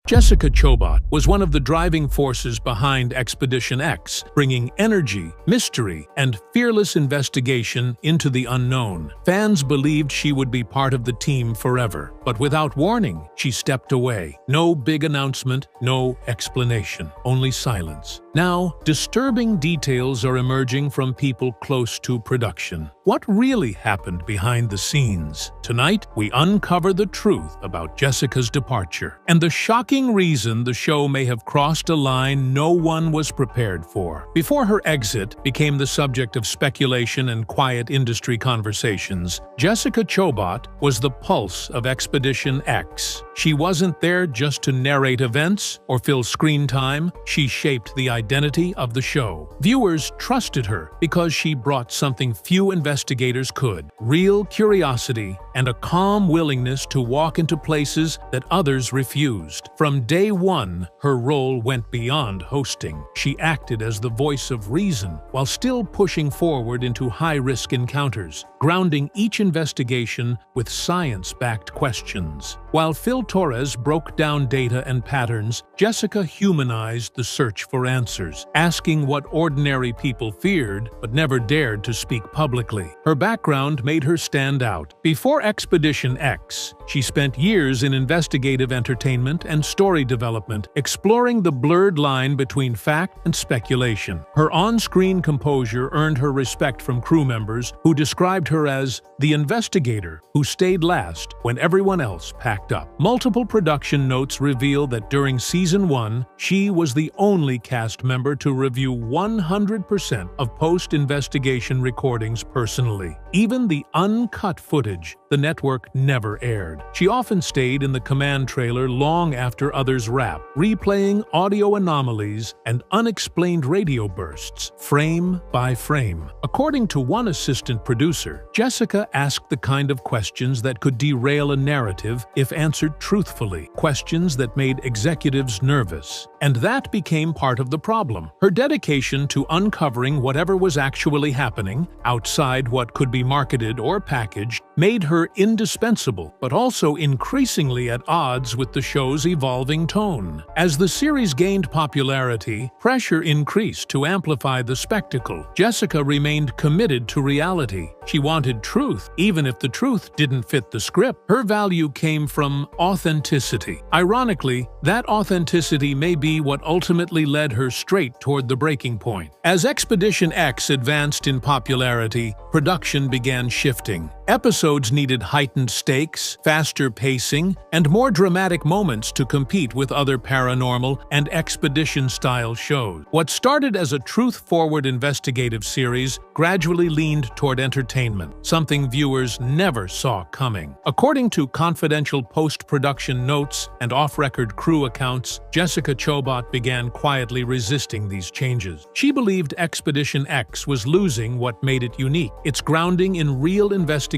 Jessica Chobot was one of the driving forces behind Expedition X, bringing energy, mystery, and fearless investigation into the unknown. Fans believed she would be part of the team forever, but without warning, she stepped away. No big announcement, no explanation, only silence. Now, disturbing details are emerging from people close to production. What really happened behind the scenes? Tonight, we uncover the truth about Jessica's departure and the shocking reason the show may have crossed a line no one was prepared for. Before her exit became the subject of speculation and quiet industry conversations, Jessica Chobot was the pulse of Expedition X. She wasn't there just to narrate events or fill screen time, she shaped the identity of the show. Viewers trusted her because she brought something few investigators could: real curiosity and a calm willingness to walk into places that others refused. From day one, her role went beyond hosting. She acted as the voice of reason while still pushing forward into high-risk encounters, grounding each investigation with science-backed questions. While Phil Torres broke down data and patterns, Jessica humanized the search for answers, asking what ordinary people feared but never dared to speak publicly. Her background made her stand out. Before Expedition X, she spent years in investigative entertainment and story development, exploring the blurred line between fact and speculation. Her on-screen composure earned her respect from crew members who described her as the investigator who stayed last when everyone else packed up. Multiple production notes reveal that during Season 1, she was the only cast member to review 100% of post-investigation recordings personally. Even the uncut footage the network never aired. She often stayed in the command trailer long after others wrapped, replaying audio anomalies and unexplained radio bursts, frame by frame. According to one assistant producer, Jessica asked the kind of questions that could derail a narrative if answered truthfully, questions that made executives nervous. And that became part of the problem. Her dedication to uncovering whatever was actually happening, outside what could be marketed or packaged, made her indispensable, but also increasingly at odds with the show's evolving tone. As the series gained popularity, pressure increased to amplify the spectacle. Jessica remained committed to reality. She wanted truth, even if the truth didn't fit the script. Her value came from authenticity. Ironically, that authenticity may be what ultimately led her straight toward the breaking point. As Expedition X advanced in popularity, production began shifting. Episodes needed heightened stakes, faster pacing, and more dramatic moments to compete with other paranormal and expedition-style shows. What started as a truth-forward investigative series gradually leaned toward entertainment, something viewers never saw coming. According to confidential post-production notes and off-record crew accounts, Jessica Chobot began quietly resisting these changes. She believed Expedition X was losing what made it unique, its grounding in real investigation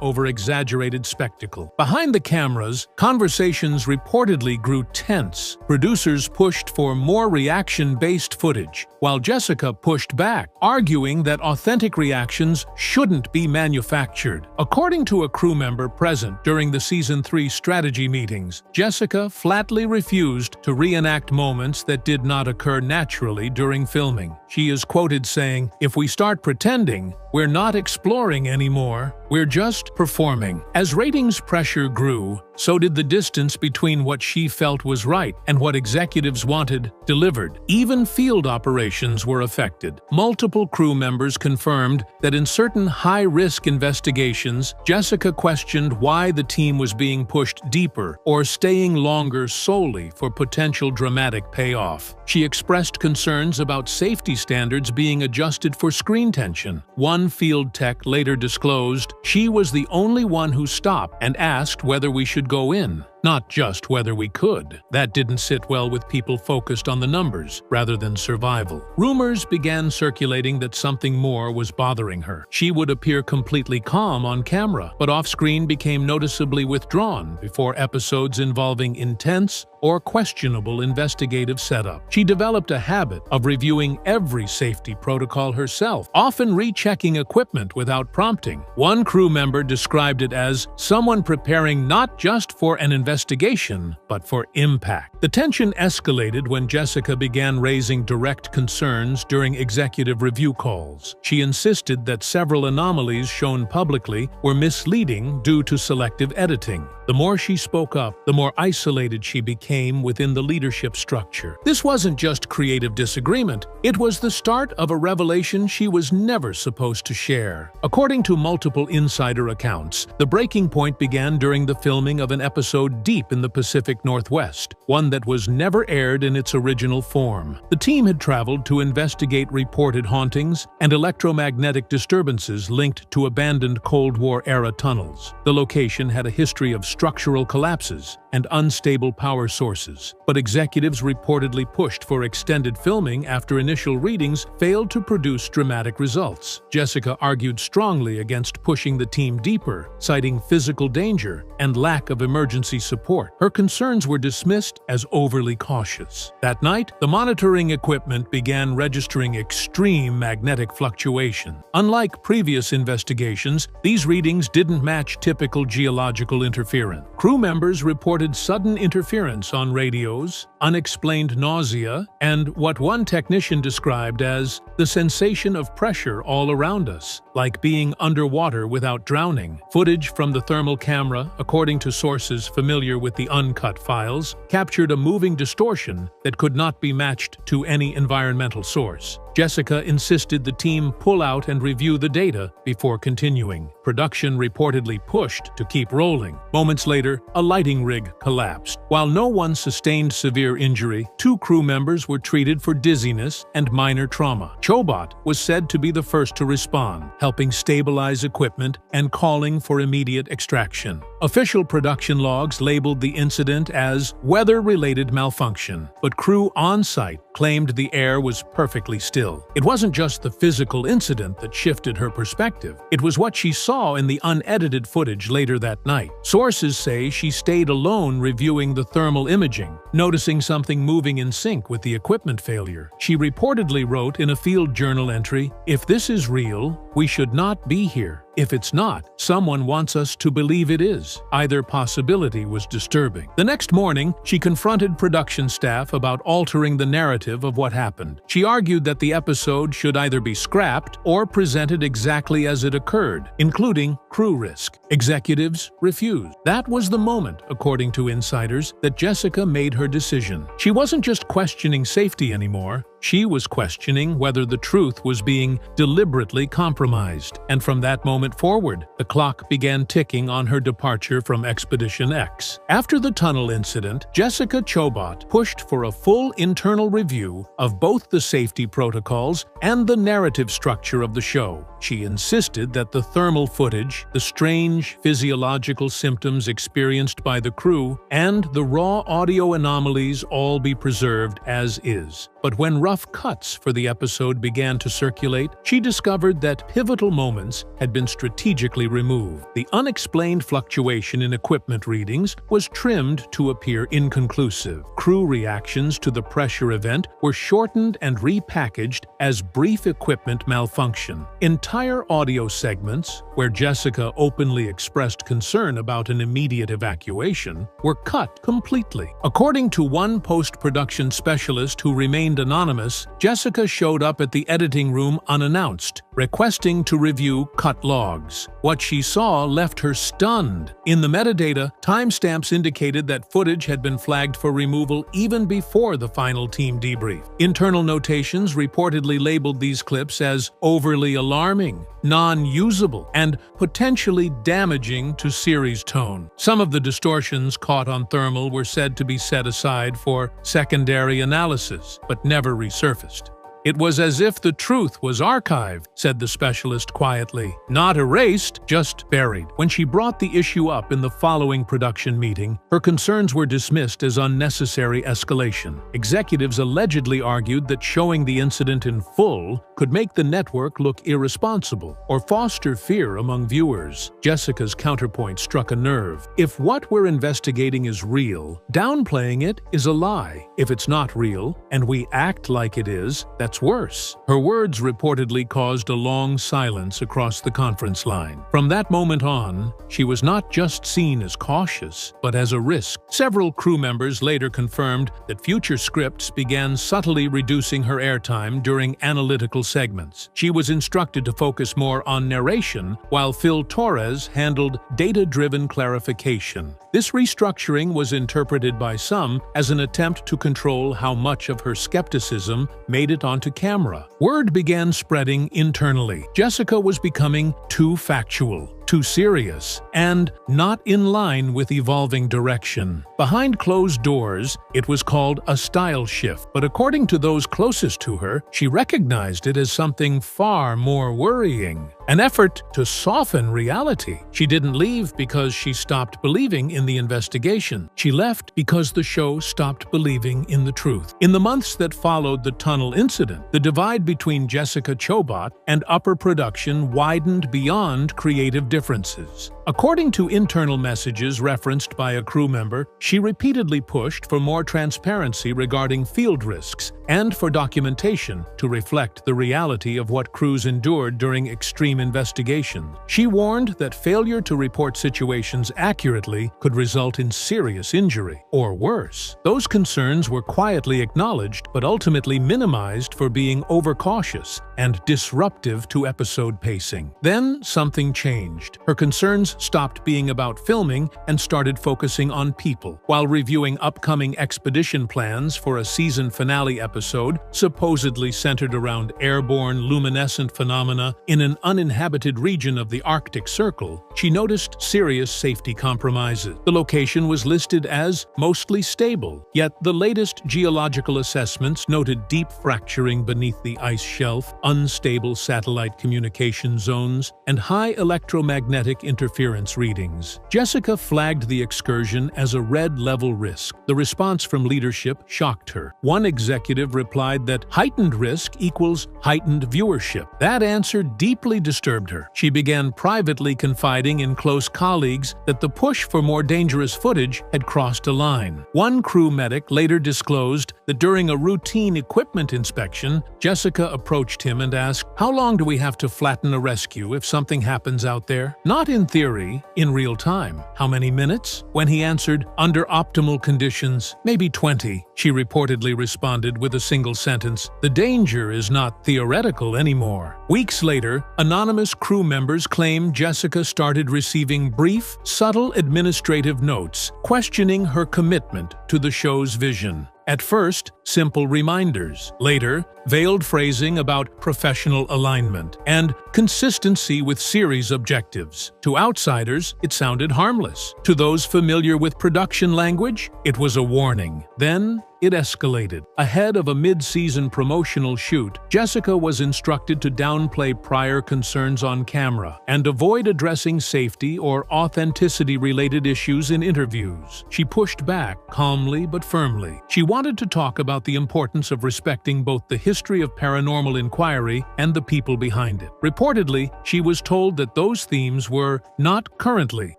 over exaggerated spectacle. Behind the cameras, conversations reportedly grew tense. Producers pushed for more reaction-based footage, while Jessica pushed back, arguing that authentic reactions shouldn't be manufactured. According to a crew member present during the Season 3 strategy meetings, Jessica flatly refused to reenact moments that did not occur naturally during filming. She is quoted saying, "If we start pretending, we're not exploring anymore, we're just performing." As ratings pressure grew, so did the distance between what she felt was right and what executives wanted delivered. Even field operations were affected. Multiple crew members confirmed that in certain high-risk investigations, Jessica questioned why the team was being pushed deeper or staying longer solely for potential dramatic payoff. She expressed concerns about safety standards being adjusted for screen tension. One field tech later disclosed she was the only one who stopped and asked whether we should go in, not just whether we could. That didn't sit well with people focused on the numbers rather than survival. Rumors began circulating that something more was bothering her. She would appear completely calm on camera, but off-screen became noticeably withdrawn before episodes involving intense or questionable investigative setup. She developed a habit of reviewing every safety protocol herself, often rechecking equipment without prompting. One crew member described it as someone preparing not just for an investigation investigation, but for impact. The tension escalated when Jessica began raising direct concerns during executive review calls. She insisted that several anomalies shown publicly were misleading due to selective editing. The more she spoke up, the more isolated she became within the leadership structure. This wasn't just creative disagreement, it was the start of a revelation she was never supposed to share. According to multiple insider accounts, the breaking point began during the filming of an episode deep in the Pacific Northwest, one that was never aired in its original form. The team had traveled to investigate reported hauntings and electromagnetic disturbances linked to abandoned Cold War-era tunnels. The location had a history of structural collapses and unstable power sources, but executives reportedly pushed for extended filming after initial readings failed to produce dramatic results. Jessica argued strongly against pushing the team deeper, citing physical danger and lack of emergency support. Her concerns were dismissed as overly cautious. That night, the monitoring equipment began registering extreme magnetic fluctuation. Unlike previous investigations, these readings didn't match typical geological interference. Crew members reported sudden interference on radios, unexplained nausea, and what one technician described as the sensation of pressure all around us, like being underwater without drowning. Footage from the thermal camera, according to sources familiar with the uncut files, captured a moving distortion that could not be matched to any environmental source. Jessica insisted the team pull out and review the data before continuing. Production reportedly pushed to keep rolling. Moments later, a lighting rig collapsed. While no one sustained severe injury, 2 crew members were treated for dizziness and minor trauma. Chobot was said to be the first to respond, helping stabilize equipment and calling for immediate extraction. Official production logs labeled the incident as weather-related malfunction, but crew on-site claimed the air was perfectly still. It wasn't just the physical incident that shifted her perspective. It was what she saw in the unedited footage later that night. Sources say she stayed alone reviewing the thermal imaging, noticing something moving in sync with the equipment failure. She reportedly wrote in a field journal entry, "If this is real, we should not be here. If it's not, someone wants us to believe it is." Either possibility was disturbing. The next morning, she confronted production staff about altering the narrative of what happened. She argued that the episode should either be scrapped or presented exactly as it occurred, including crew risk. Executives refused. That was the moment, according to insiders, that Jessica made her decision. She wasn't just questioning safety anymore. She was questioning whether the truth was being deliberately compromised. And from that moment forward, the clock began ticking on her departure from Expedition X. After the tunnel incident, Jessica Chobot pushed for a full internal review of both the safety protocols and the narrative structure of the show. She insisted that the thermal footage, the strange physiological symptoms experienced by the crew, and the raw audio anomalies all be preserved as is. But when rough cuts for the episode began to circulate, she discovered that pivotal moments had been strategically removed. The unexplained fluctuation in equipment readings was trimmed to appear inconclusive. Crew reactions to the pressure event were shortened and repackaged as brief equipment malfunction. Entire audio segments, where Jessica openly expressed concern about an immediate evacuation, were cut completely. According to one post-production specialist who remained anonymous, Jessica showed up at the editing room unannounced, requesting to review cut logs. What she saw left her stunned. In the metadata, timestamps indicated that footage had been flagged for removal even before the final team debrief. Internal notations reportedly labeled these clips as overly alarming, non-usable, and potentially damaging to series tone. Some of the distortions caught on thermal were said to be set aside for secondary analysis, but never resurfaced. "It was as if the truth was archived," said the specialist quietly. "Not erased, just buried." When she brought the issue up in the following production meeting, her concerns were dismissed as unnecessary escalation. Executives allegedly argued that showing the incident in full could make the network look irresponsible or foster fear among viewers. Jessica's counterpoint struck a nerve. If what we're investigating is real, downplaying it is a lie. If it's not real, and we act like it is, that's gets worse." Her words reportedly caused a long silence across the conference line. From that moment on, she was not just seen as cautious, but as a risk. Several crew members later confirmed that future scripts began subtly reducing her airtime during analytical segments. She was instructed to focus more on narration, while Phil Torres handled data-driven clarification. This restructuring was interpreted by some as an attempt to control how much of her skepticism made it onto camera. Word began spreading internally. Jessica was becoming too factual, too serious, and not in line with evolving direction. Behind closed doors, it was called a style shift, but according to those closest to her, she recognized it as something far more worrying. An effort to soften reality. She didn't leave because she stopped believing in the investigation. She left because the show stopped believing in the truth. In the months that followed the tunnel incident, the divide between Jessica Chobot and upper production widened beyond creative differences. According to internal messages referenced by a crew member, she repeatedly pushed for more transparency regarding field risks and for documentation to reflect the reality of what crews endured during extreme investigations. She warned that failure to report situations accurately could result in serious injury, or worse. Those concerns were quietly acknowledged but ultimately minimized for being overcautious and disruptive to episode pacing. Then something changed. Her concerns stopped being about filming and started focusing on people. While reviewing upcoming expedition plans for a season finale episode supposedly centered around airborne luminescent phenomena in an uninhabited region of the Arctic Circle, she noticed serious safety compromises. The location was listed as mostly stable, yet the latest geological assessments noted deep fracturing beneath the ice shelf, unstable satellite communication zones, and high electromagnetic interference readings. Jessica flagged the excursion as a red-level risk. The response from leadership shocked her. One executive replied that heightened risk equals heightened viewership. That answer deeply disturbed her. She began privately confiding in close colleagues that the push for more dangerous footage had crossed a line. One crew medic later disclosed that during a routine equipment inspection, Jessica approached him and asked, "How long do we have to flatten a rescue if something happens out there?" Not in theory, in real time. "How many minutes?" When he answered, "Under optimal conditions, maybe 20, she reportedly responded with a single sentence, "The danger is not theoretical anymore." Weeks later, anonymous crew members claim Jessica started receiving brief, subtle administrative notes questioning her commitment to the show's vision. At first, simple reminders. Later, veiled phrasing about professional alignment and consistency with series objectives. To outsiders, it sounded harmless. To those familiar with production language, it was a warning. Then, it escalated. Ahead of a mid-season promotional shoot, Jessica was instructed to downplay prior concerns on camera and avoid addressing safety or authenticity-related issues in interviews. She pushed back, calmly but firmly. She wanted to talk about the importance of respecting both the history of paranormal inquiry and the people behind it. Reportedly, she was told that those themes were not currently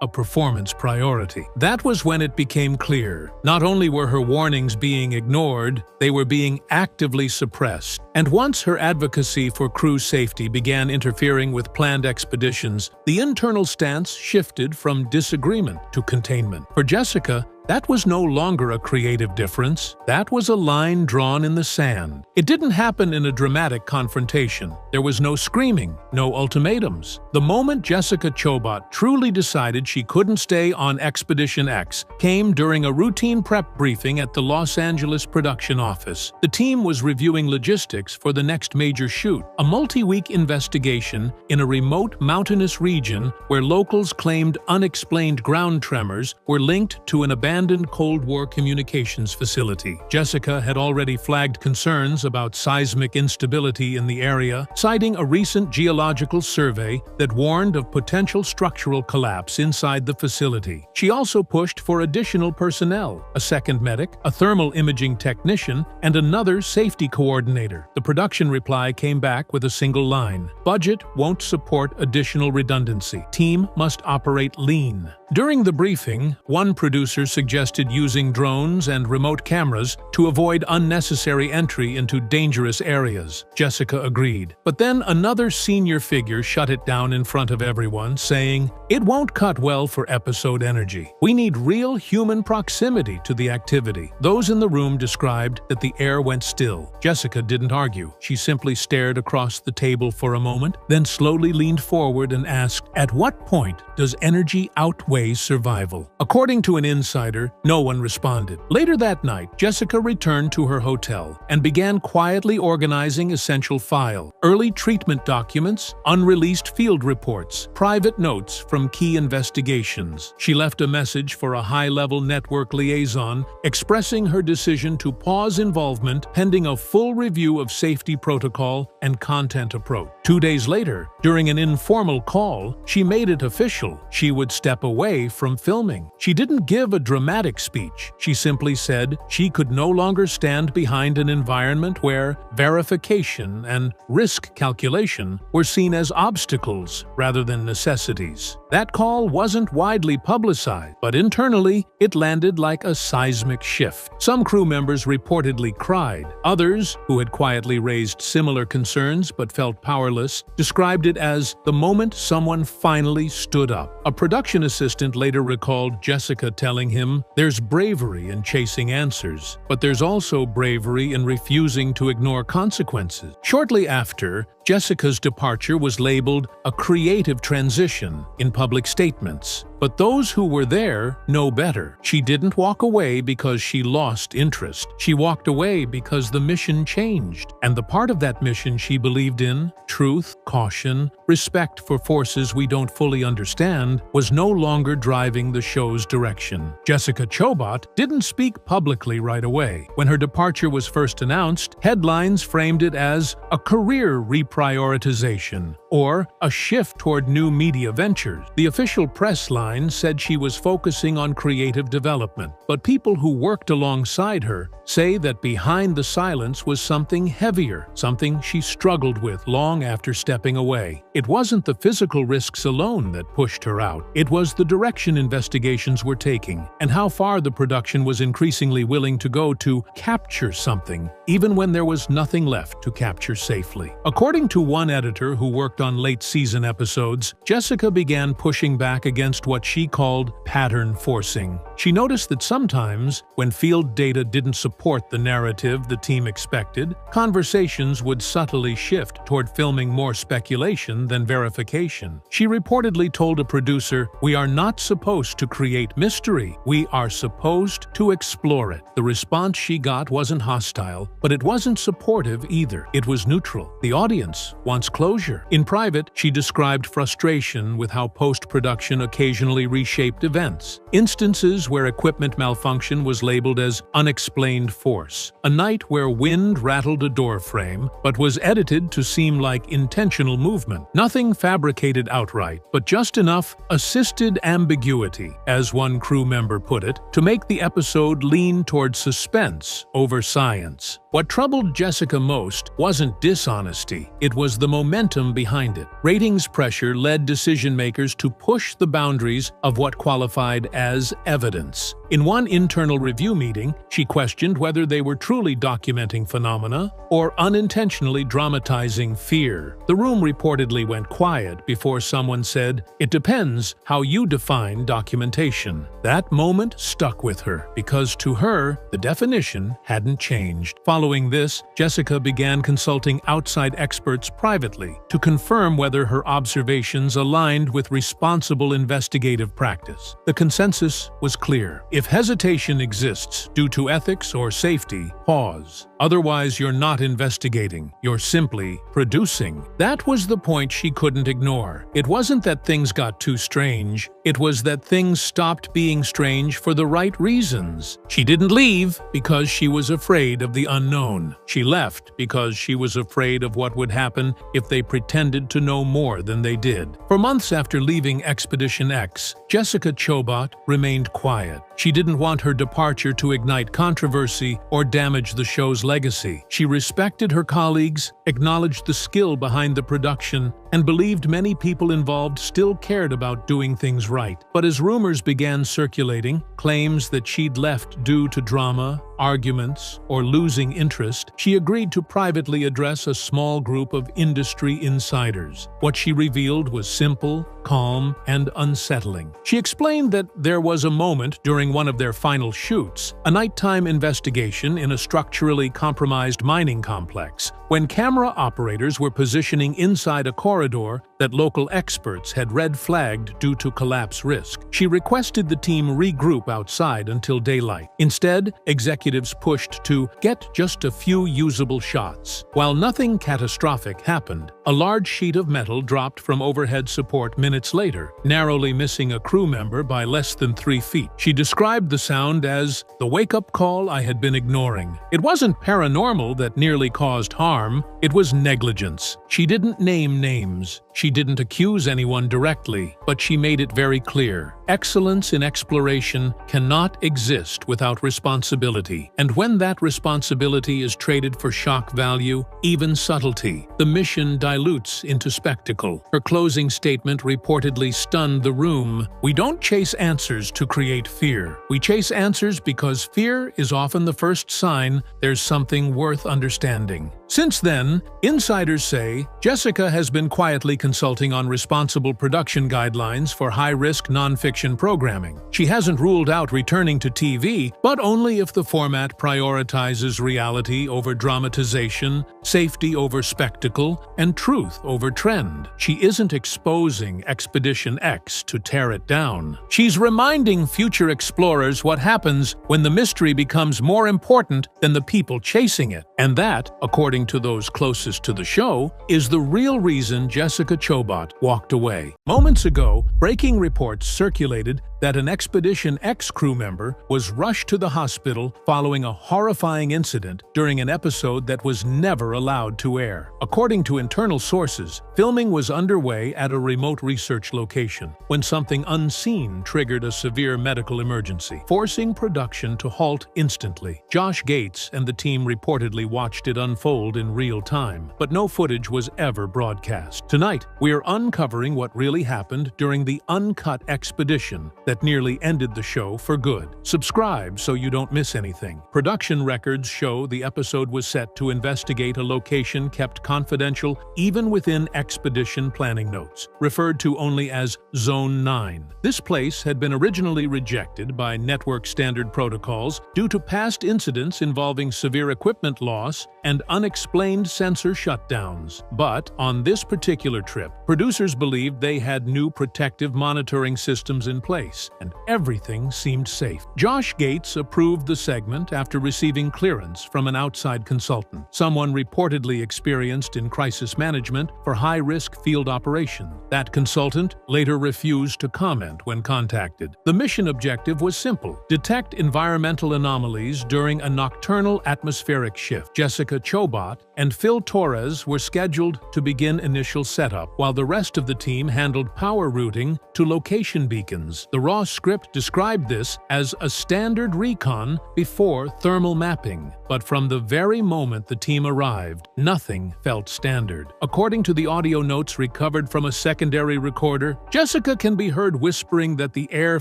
a performance priority. That was when it became clear. Not only were her warnings being ignored, they were being actively suppressed. And once her advocacy for crew safety began interfering with planned expeditions, the internal stance shifted from disagreement to containment. For Jessica, that was no longer a creative difference. That was a line drawn in the sand. It didn't happen in a dramatic confrontation. There was no screaming, no ultimatums. The moment Jessica Chobot truly decided she couldn't stay on Expedition X came during a routine prep briefing at the Los Angeles production office. The team was reviewing logistics for the next major shoot, a multi-week investigation in a remote mountainous region where locals claimed unexplained ground tremors were linked to an abandoned Cold War communications facility. Jessica had already flagged concerns about seismic instability in the area, citing a recent geological survey that warned of potential structural collapse inside the facility. She also pushed for additional personnel, a second medic, a thermal imaging technician, and another safety coordinator. The production reply came back with a single line: "Budget won't support additional redundancy. Team must operate lean." During the briefing, one producer suggested using drones and remote cameras to avoid unnecessary entry into dangerous areas. Jessica agreed. But then another senior figure shut it down in front of everyone, saying, "It won't cut well for episode energy. We need real human proximity to the activity." Those in the room described that the air went still. Jessica didn't argue. She simply stared across the table for a moment, then slowly leaned forward and asked, "At what point does energy outweigh survival?" According to an insider, no one responded. Later that night, Jessica returned to her hotel and began quietly organizing essential files: early treatment documents, unreleased field reports, private notes from key investigations. She left a message for a high-level network liaison expressing her decision to pause involvement pending a full review of safety protocol and content approach. 2 days later, during an informal call, she made it official. She would step away from filming. She didn't give a dramatic speech. She simply said she could no longer stand behind an environment where verification and risk calculation were seen as obstacles rather than necessities. That call wasn't widely publicized, but internally, it landed like a seismic shift. Some crew members reportedly cried. Others, who had quietly raised similar concerns but felt powerless, described it as the moment someone finally stood up. A production assistant later recalled Jessica telling him, "There's bravery in chasing answers, but there's also bravery in refusing to ignore consequences." Shortly after, Jessica's departure was labeled a creative transition in public statements. But those who were there know better. She didn't walk away because she lost interest. She walked away because the mission changed. And the part of that mission she believed in, truth, caution, respect for forces we don't fully understand, was no longer driving the show's direction. Jessica Chobot didn't speak publicly right away. When her departure was first announced, headlines framed it as a career reprioritization or a shift toward new media ventures. The official press line said she was focusing on creative development, but people who worked alongside her say that behind the silence was something heavier, something she struggled with long after stepping away. It wasn't the physical risks alone that pushed her out. It was the direction investigations were taking and how far the production was increasingly willing to go to capture something, even when there was nothing left to capture safely. According to one editor who worked on late-season episodes, Jessica began pushing back against what she called pattern forcing. She noticed that sometimes, when field data didn't support the narrative the team expected, conversations would subtly shift toward filming more speculation than verification. She reportedly told a producer, "We are not supposed to create mystery. We are supposed to explore it." The response she got wasn't hostile, but it wasn't supportive either. It was neutral. The audience wants closure. In private, she described frustration with how post-production occasionally reshaped events. Instances where equipment malfunction was labeled as unexplained force. A night where wind rattled a door frame, but was edited to seem like intentional movement. Nothing fabricated outright, but just enough assisted ambiguity, as one crew member put it, to make the episode lean toward suspense over science. What troubled Jessica most wasn't dishonesty, it was the momentum behind it. Ratings pressure led decision-makers to push the boundaries of what qualified as evidence. In one internal review meeting, she questioned whether they were truly documenting phenomena or unintentionally dramatizing fear. The room reportedly went quiet before someone said, "It depends how you define documentation." That moment stuck with her, because to her, the definition hadn't changed. Following this, Jessica began consulting outside experts privately to confirm whether her observations aligned with responsible investigative practice. The consensus was clear. If hesitation exists due to ethics or safety, pause. Otherwise, you're not investigating, you're simply producing. That was the point she couldn't ignore. It wasn't that things got too strange, it was that things stopped being strange for the right reasons. She didn't leave because she was afraid of the unknown. She left because she was afraid of what would happen if they pretended to know more than they did. For months after leaving Expedition X, Jessica Chobot remained quiet. She didn't want her departure to ignite controversy or damage the show's legacy. She respected her colleagues, acknowledged the skill behind the production, and believed many people involved still cared about doing things right. But as rumors began circulating, claims that she'd left due to drama, arguments, or losing interest, she agreed to privately address a small group of industry insiders. What she revealed was simple, calm, and unsettling. She explained that there was a moment during one of their final shoots, a nighttime investigation in a structurally compromised mining complex, when camera operators were positioning inside a corridor that local experts had red-flagged due to collapse risk. She requested the team regroup outside until daylight. Instead, executives pushed to get just a few usable shots. While nothing catastrophic happened, a large sheet of metal dropped from overhead support minutes later, narrowly missing a crew member by less than 3 feet. She described the sound as the wake-up call I had been ignoring. It wasn't paranormal that nearly caused harm, it was negligence. She didn't name names. She didn't accuse anyone directly, but she made it very clear. Excellence in exploration cannot exist without responsibility, and when that responsibility is traded for shock value, even subtlety, the mission dilutes into spectacle. Her closing statement reportedly stunned the room. "We don't chase answers to create fear. We chase answers because fear is often the first sign there's something worth understanding." Since then, insiders say Jessica has been quietly consulting on responsible production guidelines for high-risk nonfiction programming. She hasn't ruled out returning to TV, but only if the format prioritizes reality over dramatization, safety over spectacle, and truth over trend. She isn't exposing Expedition X to tear it down. She's reminding future explorers what happens when the mystery becomes more important than the people chasing it. And that, according to those closest to the show, is the real reason Jessica Chobot walked away. Moments ago, breaking reports circulated that an Expedition X crew member was rushed to the hospital following a horrifying incident during an episode that was never allowed to air. According to internal sources, filming was underway at a remote research location when something unseen triggered a severe medical emergency, forcing production to halt instantly. Josh Gates and the team reportedly watched it unfold in real time, but no footage was ever broadcast. Tonight, we are uncovering what really happened during the uncut expedition that nearly ended the show for good. Subscribe so you don't miss anything. Production records show the episode was set to investigate a location kept confidential even within expedition planning notes, referred to only as Zone 9. This place had been originally rejected by network standard protocols due to past incidents involving severe equipment loss and unexplained sensor shutdowns. But on this particular trip, producers believed they had new protective monitoring systems in place, and everything seemed safe. Josh Gates approved the segment after receiving clearance from an outside consultant, someone reportedly experienced in crisis management for high-risk field operation. That consultant later refused to comment when contacted. The mission objective was simple: detect environmental anomalies during a nocturnal atmospheric shift. Jessica Chobot and Phil Torres were scheduled to begin initial setup, while the rest of the team handled power routing to location beacons. The raw script described this as a standard recon before thermal mapping, but from the very moment the team arrived, nothing felt standard. According to the audio notes recovered from a secondary recorder, Jessica can be heard whispering that the air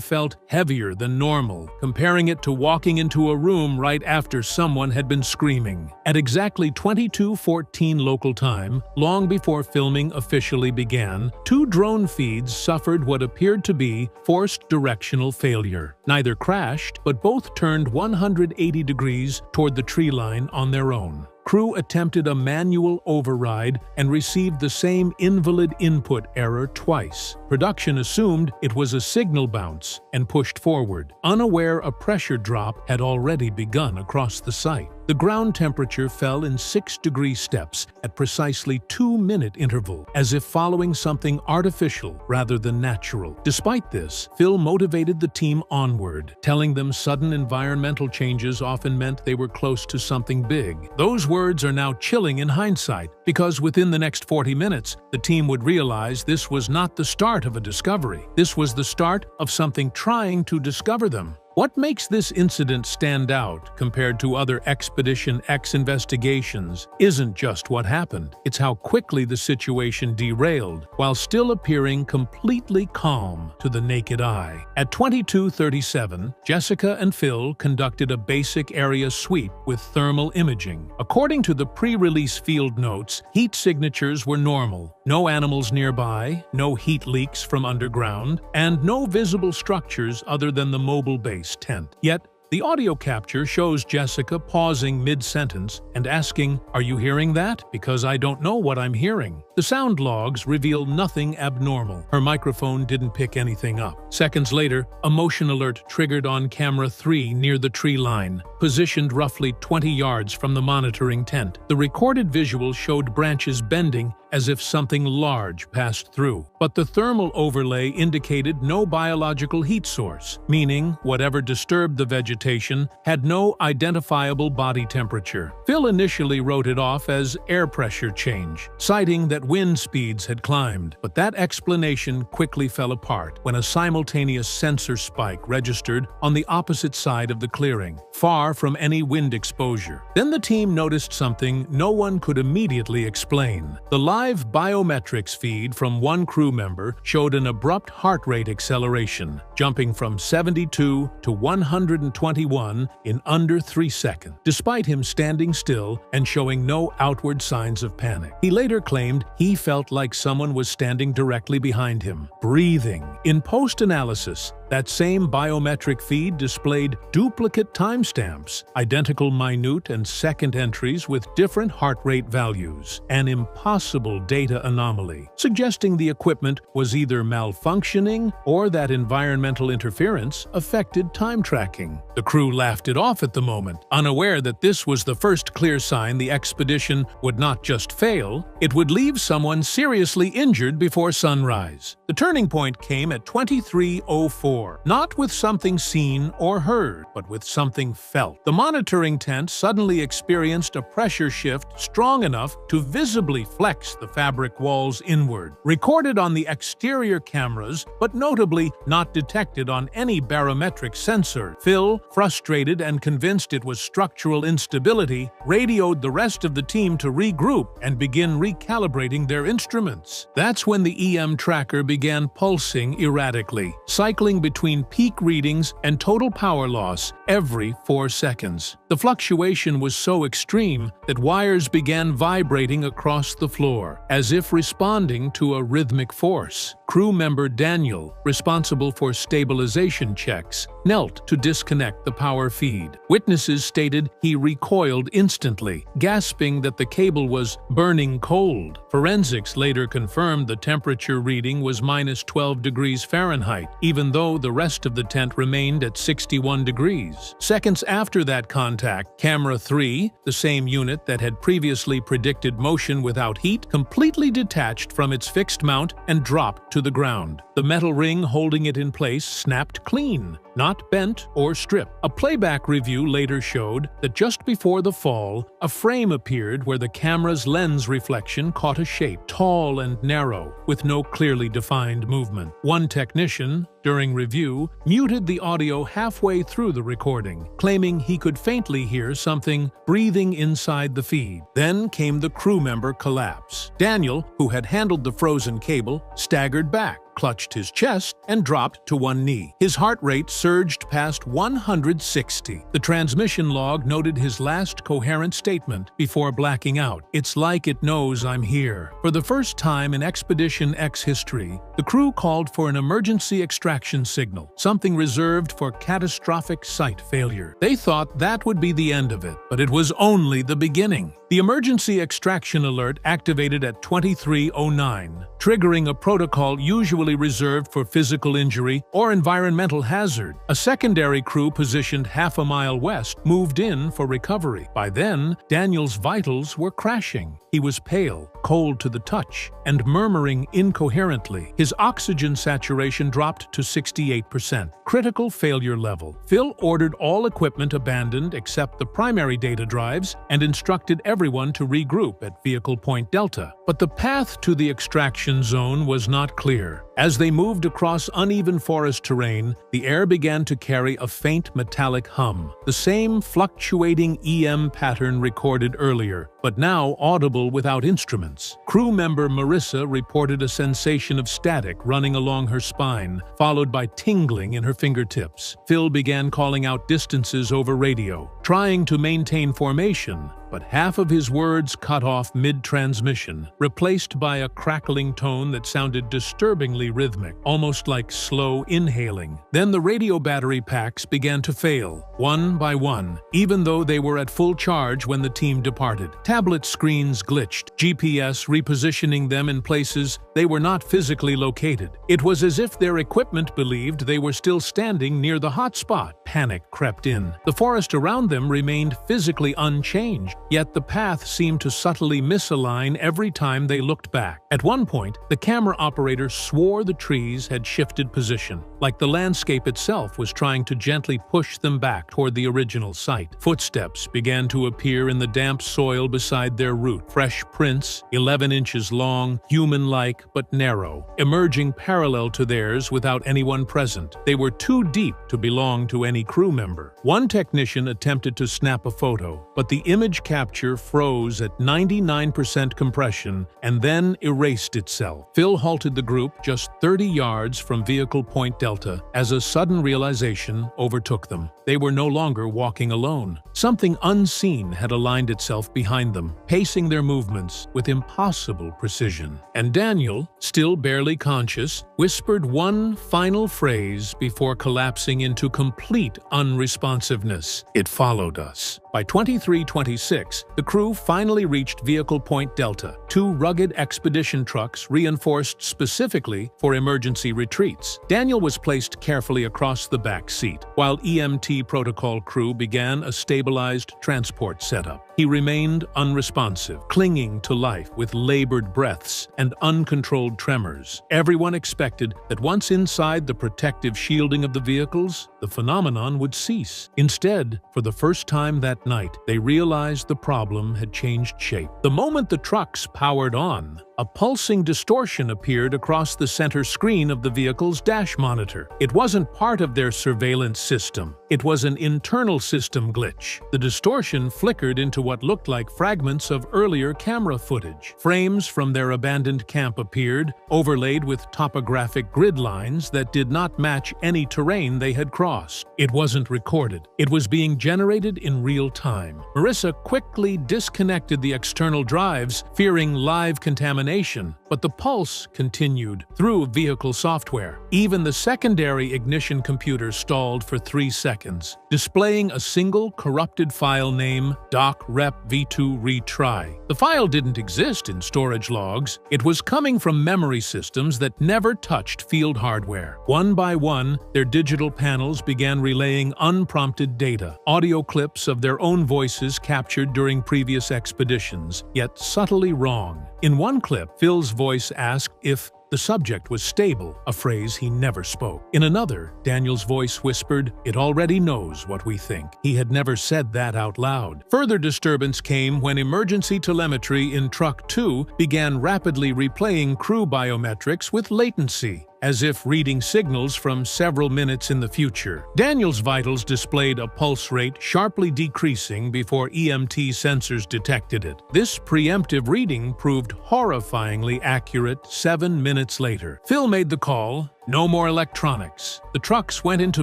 felt heavier than normal, comparing it to walking into a room right after someone had been screaming. At exactly 22:14 local time, long before filming officially began, 2 drone feeds suffered what appeared to be forced directional failure. Neither crashed, but both turned 180 degrees toward the tree line on their own. Crew attempted a manual override and received the same invalid input error twice. Production assumed it was a signal bounce and pushed forward, unaware a pressure drop had already begun across the site. The ground temperature fell in 6-degree steps at precisely 2-minute interval, as if following something artificial rather than natural. Despite this, Phil motivated the team onward, telling them sudden environmental changes often meant they were close to something big. Those words are now chilling in hindsight, because within the next 40 minutes, the team would realize this was not the start of a discovery. This was the start of something trying to discover them. What makes this incident stand out compared to other Expedition X investigations isn't just what happened, it's how quickly the situation derailed while still appearing completely calm to the naked eye. At 22:37, Jessica and Phil conducted a basic area sweep with thermal imaging. According to the pre-release field notes, heat signatures were normal, no animals nearby, no heat leaks from underground, and no visible structures other than the mobile base tent. Yet, the audio capture shows Jessica pausing mid-sentence and asking, "Are you hearing that? Because I don't know what I'm hearing." The sound logs reveal nothing abnormal. Her microphone didn't pick anything up. Seconds later, a motion alert triggered on camera 3 near the tree line, positioned roughly 20 yards from the monitoring tent. The recorded visual showed branches bending as if something large passed through. But the thermal overlay indicated no biological heat source, meaning whatever disturbed the vegetation had no identifiable body temperature. Phil initially wrote it off as air pressure change, citing that wind speeds had climbed. But that explanation quickly fell apart when a simultaneous sensor spike registered on the opposite side of the clearing, far from any wind exposure. Then the team noticed something no one could immediately explain. The live biometrics feed from one crew member showed an abrupt heart rate acceleration, jumping from 72 to 121 in under 3 seconds, despite him standing still and showing no outward signs of panic. He later claimed he felt like someone was standing directly behind him, breathing. In post-analysis, that same biometric feed displayed duplicate timestamps, identical minute and second entries with different heart rate values, an impossible data anomaly, suggesting the equipment was either malfunctioning or that environmental interference affected time tracking. The crew laughed it off at the moment, unaware that this was the first clear sign the expedition would not just fail, it would leave someone seriously injured before sunrise. The turning point came at 23:04. Not with something seen or heard, but with something felt. The monitoring tent suddenly experienced a pressure shift strong enough to visibly flex the fabric walls inward. Recorded on the exterior cameras, but notably not detected on any barometric sensor, Phil, frustrated and convinced it was structural instability, radioed the rest of the team to regroup and begin recalibrating their instruments. That's when the EM tracker began pulsing erratically, cycling between peak readings and total power loss every 4 seconds. The fluctuation was so extreme that wires began vibrating across the floor, as if responding to a rhythmic force. Crew member Daniel, responsible for stabilization checks, knelt to disconnect the power feed. Witnesses stated he recoiled instantly, gasping that the cable was burning cold. Forensics later confirmed the temperature reading was -12 degrees Fahrenheit, even though the rest of the tent remained at 61 degrees. Seconds after that contact, Camera 3, the same unit that had previously predicted motion without heat, completely detached from its fixed mount and dropped to the ground. The metal ring holding it in place snapped clean, not bent or stripped. A playback review later showed that just before the fall, a frame appeared where the camera's lens reflection caught a shape, tall and narrow, with no clearly defined movement. One technician, during review, muted the audio halfway through the recording, claiming he could faintly hear something breathing inside the feed. Then came the crew member collapse. Daniel, who had handled the frozen cable, staggered back, clutched his chest, and dropped to one knee. His heart rate surged past 160. The transmission log noted his last coherent statement before blacking out. "It's like it knows I'm here." For the first time in Expedition X history, the crew called for an emergency extraction signal, something reserved for catastrophic site failure. They thought that would be the end of it, but it was only the beginning. The emergency extraction alert activated at 23:09, triggering a protocol usually reserved for physical injury or environmental hazard. A secondary crew positioned half a mile west moved in for recovery. By then, Daniel's vitals were crashing. He was pale, cold to the touch, and murmuring incoherently. His oxygen saturation dropped to 68%, critical failure level. Phil ordered all equipment abandoned except the primary data drives and instructed everyone to regroup at Vehicle Point Delta. But the path to the extraction zone was not clear. As they moved across uneven forest terrain, the air began to carry a faint metallic hum, the same fluctuating EM pattern recorded earlier, but now audible without instruments. Crew member Marissa reported a sensation of static running along her spine, followed by tingling in her fingertips. Phil began calling out distances over radio, trying to maintain formation, but half of his words cut off mid-transmission, replaced by a crackling tone that sounded disturbingly rhythmic, almost like slow inhaling. Then the radio battery packs began to fail, one by one, even though they were at full charge when the team departed. Tablet screens glitched, GPS repositioning them in places they were not physically located. It was as if their equipment believed they were still standing near the hotspot. Panic crept in. The forest around them remained physically unchanged, yet the path seemed to subtly misalign every time they looked back. At one point, the camera operator swore the trees had shifted position, like the landscape itself was trying to gently push them back toward the original site. Footsteps began to appear in the damp soil beside their route, fresh prints, 11 inches long, human-like but narrow, emerging parallel to theirs without anyone present. They were too deep to belong to any crew member. One technician attempted to snap a photo, but the image capture froze at 99% compression and then erased itself. Phil halted the group just 30 yards from Vehicle Point Delta as a sudden realization overtook them. They were no longer walking alone. Something unseen had aligned itself behind them, pacing their movements with impossible precision. And Daniel, still barely conscious, whispered one final phrase before collapsing into complete unresponsiveness. It followed us. By 23:26, the crew finally reached Vehicle Point Delta, two rugged expedition trucks reinforced specifically for emergency retreats. Daniel was placed carefully across the back seat, while EMT protocol crew began a stabilized transport setup. He remained unresponsive, clinging to life with labored breaths and uncontrolled tremors. Everyone expected that once inside the protective shielding of the vehicles, the phenomenon would cease. Instead, for the first time that night, they realized the problem had changed shape. The moment the trucks powered on, a pulsing distortion appeared across the center screen of the vehicle's dash monitor. It wasn't part of their surveillance system. It was an internal system glitch. The distortion flickered into what looked like fragments of earlier camera footage. Frames from their abandoned camp appeared, overlaid with topographic grid lines that did not match any terrain they had crossed. It wasn't recorded. It was being generated in real time. Marissa quickly disconnected the external drives, fearing live contamination, but the pulse continued through vehicle software. Even the secondary ignition computer stalled for 3 seconds, displaying a single corrupted file name, docrep-v2 retry. The file didn't exist in storage logs. It was coming from memory systems that never touched field hardware. One by one, their digital panels began relaying unprompted data, audio clips of their own voices captured during previous expeditions, yet subtly wrong. In one clip, Phil's voice asked if the subject was stable, a phrase he never spoke. In another, Daniel's voice whispered, "It already knows what we think." He had never said that out loud. Further disturbance came when emergency telemetry in Truck 2 began rapidly replaying crew biometrics with latency, as if reading signals from several minutes in the future. Daniel's vitals displayed a pulse rate sharply decreasing before EMT sensors detected it. This preemptive reading proved horrifyingly accurate 7 minutes later. Phil made the call. No more electronics. The trucks went into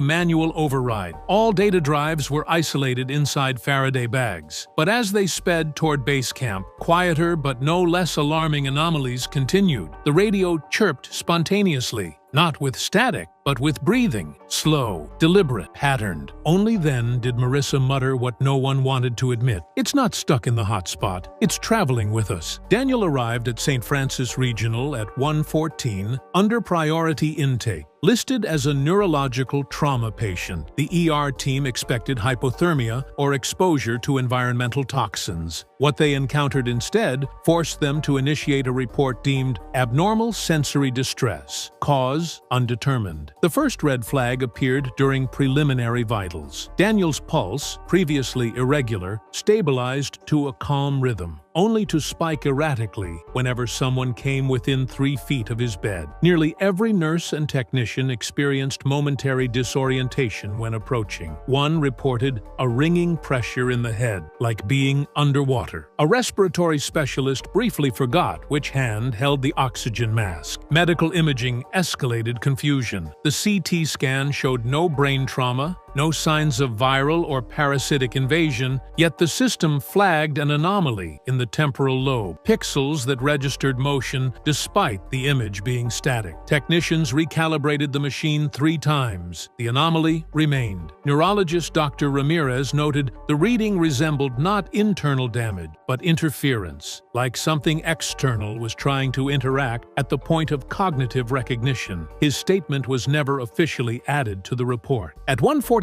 manual override. All data drives were isolated inside Faraday bags. But as they sped toward base camp, quieter but no less alarming anomalies continued. The radio chirped spontaneously, not with static, but with breathing, slow, deliberate, patterned. Only then did Marissa mutter what no one wanted to admit. "It's not stuck in the hot spot. It's traveling with us." Daniel arrived at St. Francis Regional at 1:14 under priority intake. Listed as a neurological trauma patient, the ER team expected hypothermia or exposure to environmental toxins. What they encountered instead forced them to initiate a report deemed abnormal sensory distress, cause undetermined. The first red flag appeared during preliminary vitals. Daniel's pulse, previously irregular, stabilized to a calm rhythm. only to spike erratically whenever someone came within 3 feet of his bed. Nearly every nurse and technician experienced momentary disorientation when approaching. One reported a ringing pressure in the head, like being underwater. A respiratory specialist briefly forgot which hand held the oxygen mask. Medical imaging escalated confusion. The CT scan showed no brain trauma, no signs of viral or parasitic invasion, yet the system flagged an anomaly in the temporal lobe, pixels that registered motion despite the image being static. Technicians recalibrated the machine 3 times. The anomaly remained. Neurologist Dr. Ramirez noted the reading resembled not internal damage, but interference, like something external was trying to interact at the point of cognitive recognition. His statement was never officially added to the report. At 1:47,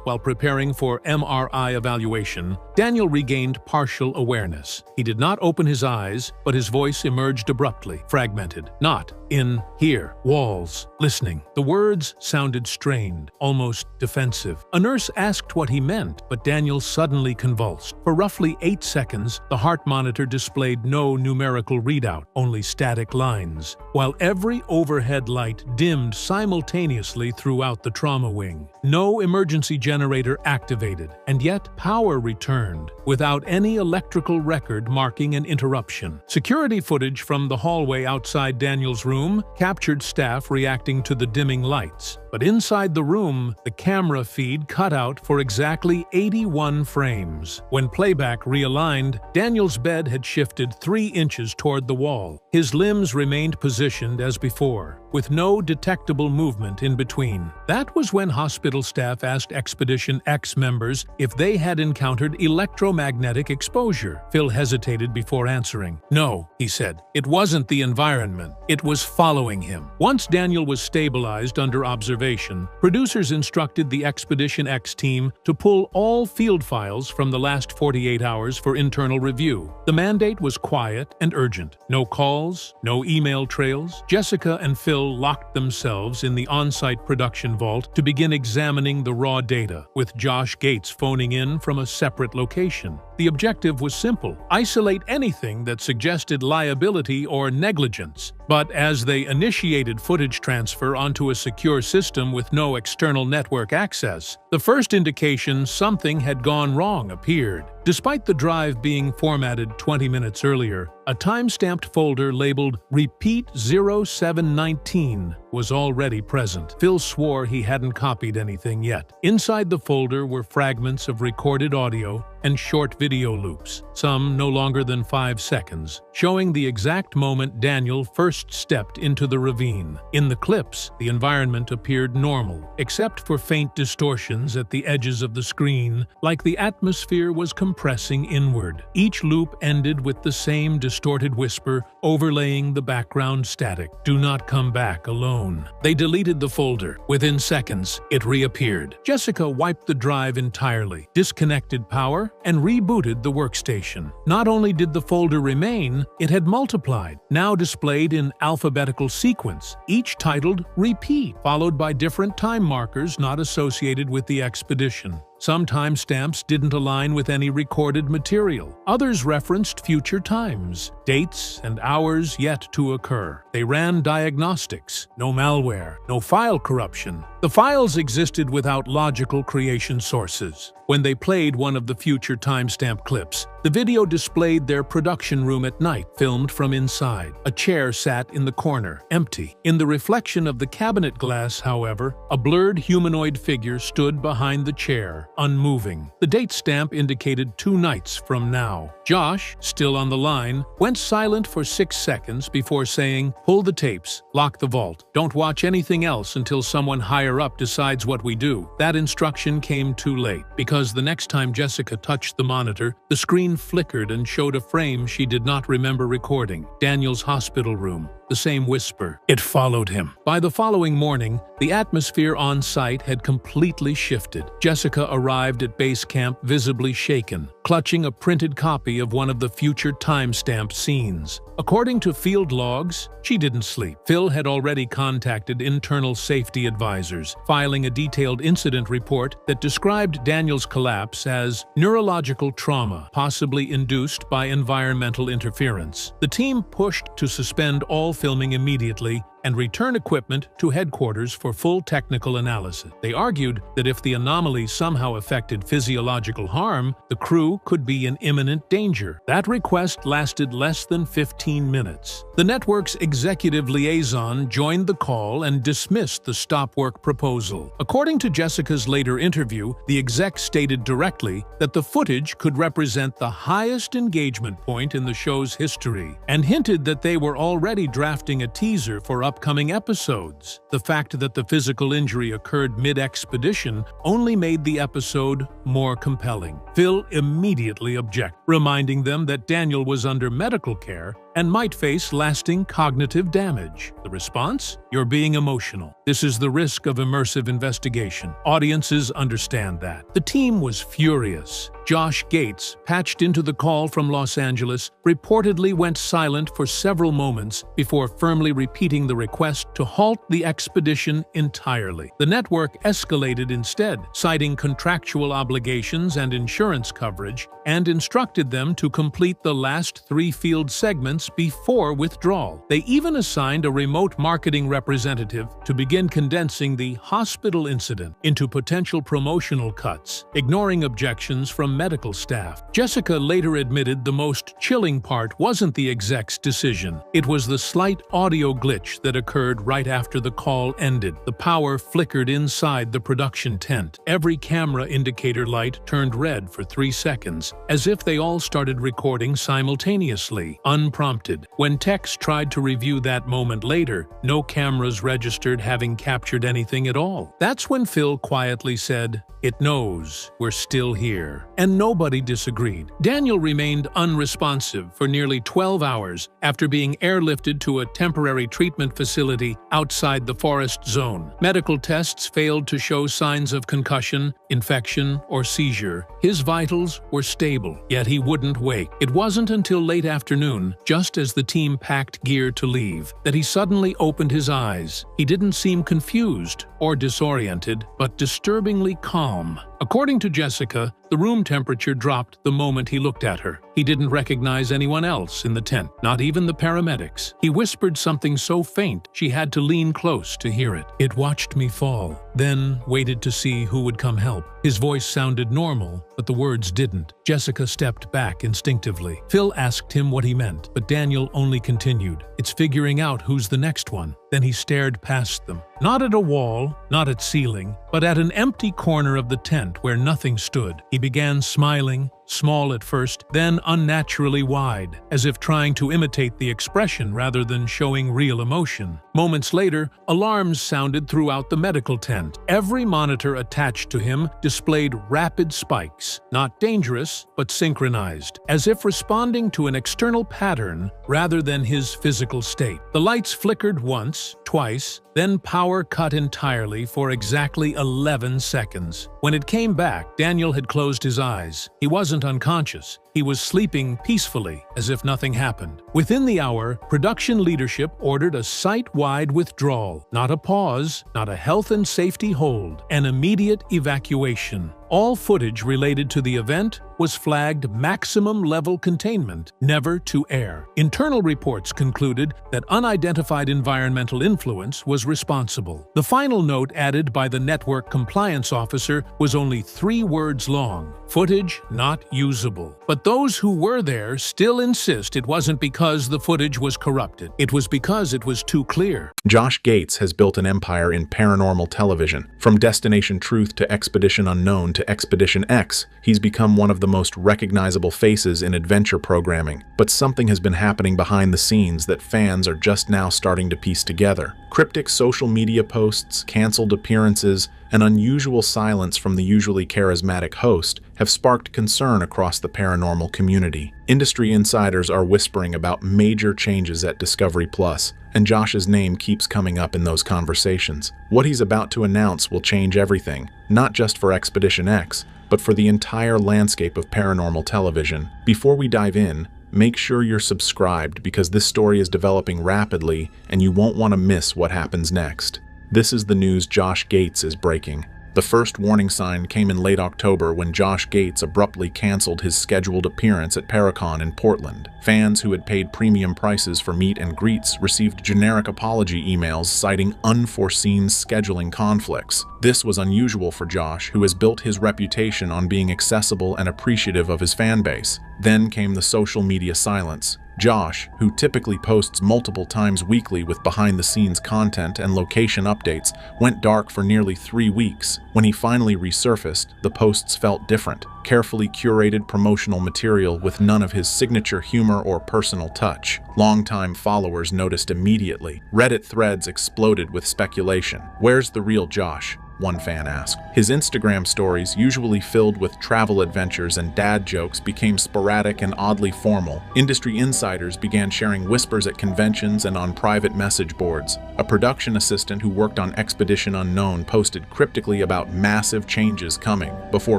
while preparing for MRI evaluation, Daniel regained partial awareness. He did not open his eyes, but his voice emerged abruptly, fragmented. Not in here, walls, listening. The words sounded strained, almost defensive. A nurse asked what he meant, but Daniel suddenly convulsed. For roughly 8 seconds, the heart monitor displayed no numerical readout, only static lines, while every overhead light dimmed simultaneously throughout the trauma wing. No emergency generator activated, and yet power returned, without any electrical record marking an interruption. Security footage from the hallway outside Daniel's room captured staff reacting to the dimming lights. But inside the room, the camera feed cut out for exactly 81 frames. When playback realigned, Daniel's bed had shifted 3 inches toward the wall. His limbs remained positioned as before, with no detectable movement in between. That was when hospital staff asked Expedition X members if they had encountered electromagnetic exposure. Phil hesitated before answering. No, he said. It wasn't the environment. It was following him. Once Daniel was stabilized under observation, producers instructed the Expedition X team to pull all field files from the last 48 hours for internal review. The mandate was quiet and urgent. No calls, no email trails. Jessica and Phil locked themselves in the on-site production vault to begin examining the raw data, with Josh Gates phoning in from a separate location. The objective was simple: isolate anything that suggested liability or negligence. But as they initiated footage transfer onto a secure system with no external network access, the first indication something had gone wrong appeared. Despite the drive being formatted 20 minutes earlier, a time-stamped folder labeled Repeat 0719 was already present. Phil swore he hadn't copied anything yet. Inside the folder were fragments of recorded audio and short video loops, some no longer than 5 seconds, showing the exact moment Daniel first stepped into the ravine. In the clips, the environment appeared normal, except for faint distortions at the edges of the screen, like the atmosphere was compressing inward. Each loop ended with the same distorted whisper overlaying the background static. Do not come back alone. They deleted the folder. Within seconds, it reappeared. Jessica wiped the drive entirely, disconnected power, and rebooted the workstation. Not only did the folder remain, it had multiplied, now displayed in alphabetical sequence, each titled Repeat, followed by different time markers not associated with the expedition. Some timestamps didn't align with any recorded material. Others referenced future times, dates, and hours yet to occur. They ran diagnostics. No malware, no file corruption. The files existed without logical creation sources. When they played one of the future timestamp clips, the video displayed their production room at night, filmed from inside. A chair sat in the corner, empty. In the reflection of the cabinet glass, however, a blurred humanoid figure stood behind the chair, unmoving. The date stamp indicated 2 nights from now. Josh, still on the line, went silent for 6 seconds before saying, "Pull the tapes, lock the vault. Don't watch anything else until someone higher up decides what we do." That instruction came too late, because the next time Jessica touched the monitor, the screen flickered and showed a frame she did not remember recording. Daniel's hospital room. the same whisper. It followed him. By the following morning, the atmosphere on site had completely shifted. Jessica arrived at base camp visibly shaken, clutching a printed copy of one of the future timestamp scenes. According to field logs, she didn't sleep. Phil had already contacted internal safety advisors, filing a detailed incident report that described Daniel's collapse as neurological trauma, possibly induced by environmental interference. The team pushed to suspend all filming immediately and return equipment to headquarters for full technical analysis. They argued that if the anomaly somehow affected physiological harm, the crew could be in imminent danger. That request lasted less than 15 minutes. The network's executive liaison joined the call and dismissed the stop work proposal. According to Jessica's later interview, the exec stated directly that the footage could represent the highest engagement point in the show's history, and hinted that they were already drafting a teaser for upcoming episodes. The fact that the physical injury occurred mid-expedition only made the episode more compelling. Phil immediately objected, reminding them that Daniel was under medical care and might face lasting cognitive damage. The response? You're being emotional. This is the risk of immersive investigation. Audiences understand that. The team was furious. Josh Gates, patched into the call from Los Angeles, reportedly went silent for several moments before firmly repeating the request to halt the expedition entirely. The network escalated instead, citing contractual obligations and insurance coverage, and instructed them to complete the last 3 field segments before withdrawal. They even assigned a remote marketing representative to begin condensing the hospital incident into potential promotional cuts, ignoring objections from medical staff. Jessica later admitted the most chilling part wasn't the exec's decision. It was the slight audio glitch that occurred right after the call ended. The power flickered inside the production tent. Every camera indicator light turned red for 3 seconds, as if they all started recording simultaneously, unprompted. When techs tried to review that moment later, no cameras registered having captured anything at all. That's when Phil quietly said, "It knows we're still here." And nobody disagreed. Daniel remained unresponsive for nearly 12 hours after being airlifted to a temporary treatment facility outside the forest zone. Medical tests failed to show signs of concussion, infection, or seizure. His vitals were stable, yet he wouldn't wake. It wasn't until late afternoon, just as the team packed gear to leave, that he suddenly opened his eyes. He didn't seem confused or disoriented, but disturbingly calm. According to Jessica, the room temperature dropped the moment he looked at her. He didn't recognize anyone else in the tent, not even the paramedics. He whispered something so faint she had to lean close to hear it. "It watched me fall, then waited to see who would come help." His voice sounded normal, but the words didn't. Jessica stepped back instinctively. Phil asked him what he meant, but Daniel only continued, "It's figuring out who's the next one." Then he stared past them. Not at a wall, not at ceiling, but at an empty corner of the tent where nothing stood. He began smiling, small at first, then unnaturally wide, as if trying to imitate the expression rather than showing real emotion. Moments later, alarms sounded throughout the medical tent. Every monitor attached to him displayed rapid spikes, not dangerous, but synchronized, as if responding to an external pattern rather than his physical state. The lights flickered once, twice, then power cut entirely for exactly 11 seconds. When it came back, Daniel had closed his eyes. He wasn't unconscious. He was sleeping peacefully, as if nothing happened. Within the hour, production leadership ordered a site-wide withdrawal. Not a pause, not a health and safety hold, an immediate evacuation. All footage related to the event was flagged maximum level containment, never to air. Internal reports concluded that unidentified environmental influence was responsible. The final note added by the network compliance officer was only 3 words long: footage not usable. But those who were there still insist it wasn't because the footage was corrupted. It was because it was too clear. Josh Gates has built an empire in paranormal television. From Destination Truth to Expedition Unknown to Expedition X, he's become one of the most recognizable faces in adventure programming. But something has been happening behind the scenes that fans are just now starting to piece together. Cryptic social media posts, canceled appearances, An unusual silence from the usually charismatic host have sparked concern across the paranormal community. Industry insiders are whispering about major changes at Discovery Plus, and Josh's name keeps coming up in those conversations. What he's about to announce will change everything, not just for Expedition X, but for the entire landscape of paranormal television. Before we dive in, make sure you're subscribed because this story is developing rapidly and you won't want to miss what happens next. This is the news Josh Gates is breaking. The first warning sign came in late October when Josh Gates abruptly canceled his scheduled appearance at Paracon in Portland. Fans who had paid premium prices for meet and greets received generic apology emails citing unforeseen scheduling conflicts. This was unusual for Josh, who has built his reputation on being accessible and appreciative of his fan base. Then came the social media silence. Josh, who typically posts multiple times weekly with behind-the-scenes content and location updates, went dark for nearly 3 weeks. When he finally resurfaced, the posts felt different. Carefully curated promotional material with none of his signature humor or personal touch. Longtime followers noticed immediately. Reddit threads exploded with speculation. "Where's the real Josh?" one fan asked. His Instagram stories, usually filled with travel adventures and dad jokes, became sporadic and oddly formal. Industry insiders began sharing whispers at conventions and on private message boards. A production assistant who worked on Expedition Unknown posted cryptically about massive changes coming, before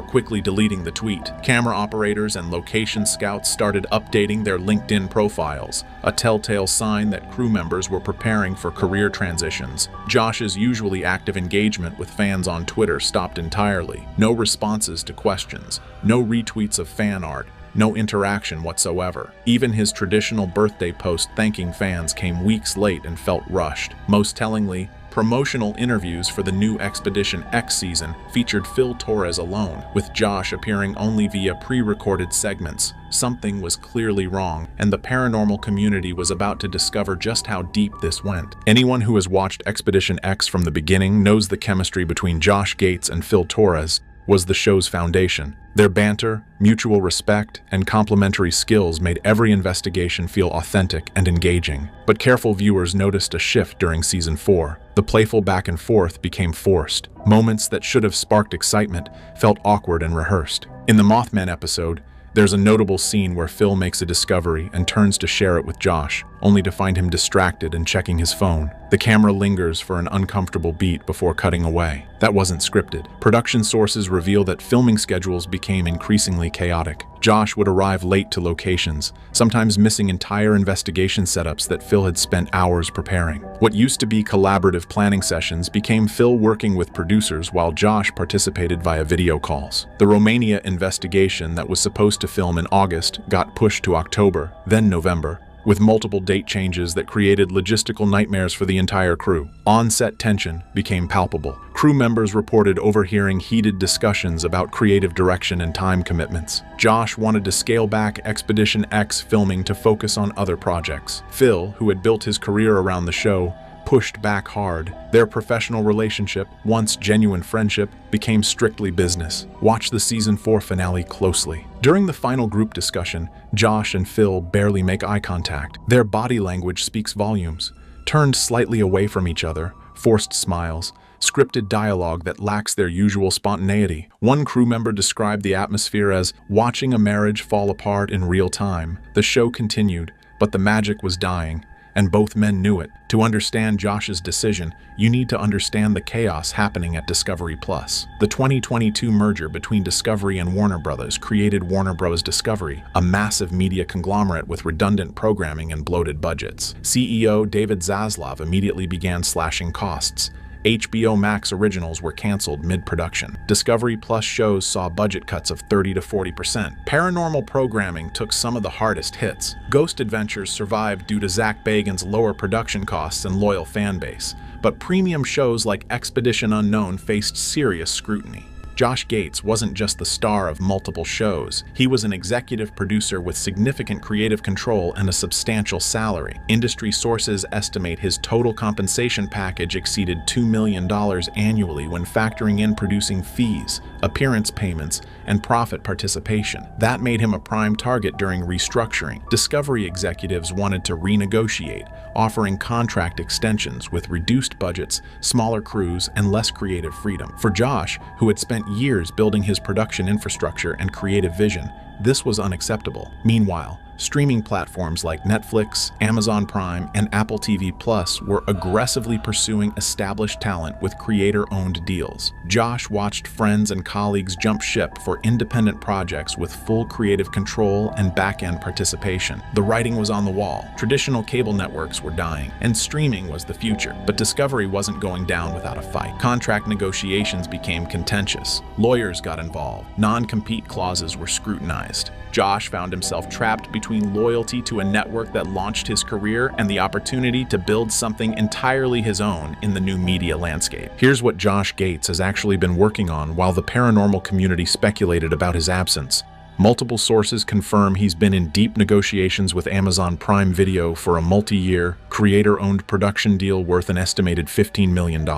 quickly deleting the tweet. Camera operators and location scouts started updating their LinkedIn profiles, a telltale sign that crew members were preparing for career transitions. Josh's usually active engagement with fans on Twitter stopped entirely. No responses to questions, no retweets of fan art, no interaction whatsoever. Even his traditional birthday post thanking fans came weeks late and felt rushed. Most tellingly, promotional interviews for the new Expedition X season featured Phil Torres alone, with Josh appearing only via pre-recorded segments. Something was clearly wrong, and the paranormal community was about to discover just how deep this went. Anyone who has watched Expedition X from the beginning knows the chemistry between Josh Gates and Phil Torres was the show's foundation. Their banter, mutual respect, and complementary skills made every investigation feel authentic and engaging. But careful viewers noticed a shift during Season 4. The playful back and forth became forced. Moments that should have sparked excitement felt awkward and rehearsed. In the Mothman episode, there's a notable scene where Phil makes a discovery and turns to share it with Josh, only to find him distracted and checking his phone. The camera lingers for an uncomfortable beat before cutting away. That wasn't scripted. Production sources reveal that filming schedules became increasingly chaotic. Josh would arrive late to locations, sometimes missing entire investigation setups that Phil had spent hours preparing. What used to be collaborative planning sessions became Phil working with producers while Josh participated via video calls. The Romania investigation that was supposed to film in August got pushed to October, then November, with multiple date changes that created logistical nightmares for the entire crew. On-set tension became palpable. Crew members reported overhearing heated discussions about creative direction and time commitments. Josh wanted to scale back Expedition X filming to focus on other projects. Phil, who had built his career around the show, pushed back hard. Their professional relationship, once genuine friendship, became strictly business. Watch the Season 4 finale closely. During the final group discussion, Josh and Phil barely make eye contact. Their body language speaks volumes. Turned slightly away from each other, forced smiles, scripted dialogue that lacks their usual spontaneity. One crew member described the atmosphere as watching a marriage fall apart in real time. The show continued, but the magic was dying, and both men knew it. To understand Josh's decision, you need to understand the chaos happening at Discovery Plus. The 2022 merger between Discovery and Warner Bros. Created Warner Bros. Discovery, a massive media conglomerate with redundant programming and bloated budgets. CEO David Zaslav immediately began slashing costs. HBO Max originals were canceled mid-production. Discovery Plus shows saw budget cuts of 30 to 40%. Paranormal programming took some of the hardest hits. Ghost Adventures survived due to Zach Bagans' lower production costs and loyal fan base, but premium shows like Expedition Unknown faced serious scrutiny. Josh Gates wasn't just the star of multiple shows. He was an executive producer with significant creative control and a substantial salary. Industry sources estimate his total compensation package exceeded $2 million annually when factoring in producing fees, appearance payments, and profit participation. That made him a prime target during restructuring. Discovery executives wanted to renegotiate, offering contract extensions with reduced budgets, smaller crews, and less creative freedom. For Josh, who had spent years building his production infrastructure and creative vision, this was unacceptable. Meanwhile, streaming platforms like Netflix, Amazon Prime, and Apple TV Plus were aggressively pursuing established talent with creator-owned deals. Josh watched friends and colleagues jump ship for independent projects with full creative control and back-end participation. The writing was on the wall. Traditional cable networks were dying, and streaming was the future. But Discovery wasn't going down without a fight. Contract negotiations became contentious. Lawyers got involved. Non-compete clauses were scrutinized. Josh found himself trapped between loyalty to a network that launched his career and the opportunity to build something entirely his own in the new media landscape. Here's what Josh Gates has actually been working on while the paranormal community speculated about his absence. Multiple sources confirm he's been in deep negotiations with Amazon Prime Video for a multi-year, creator-owned production deal worth an estimated $15 million.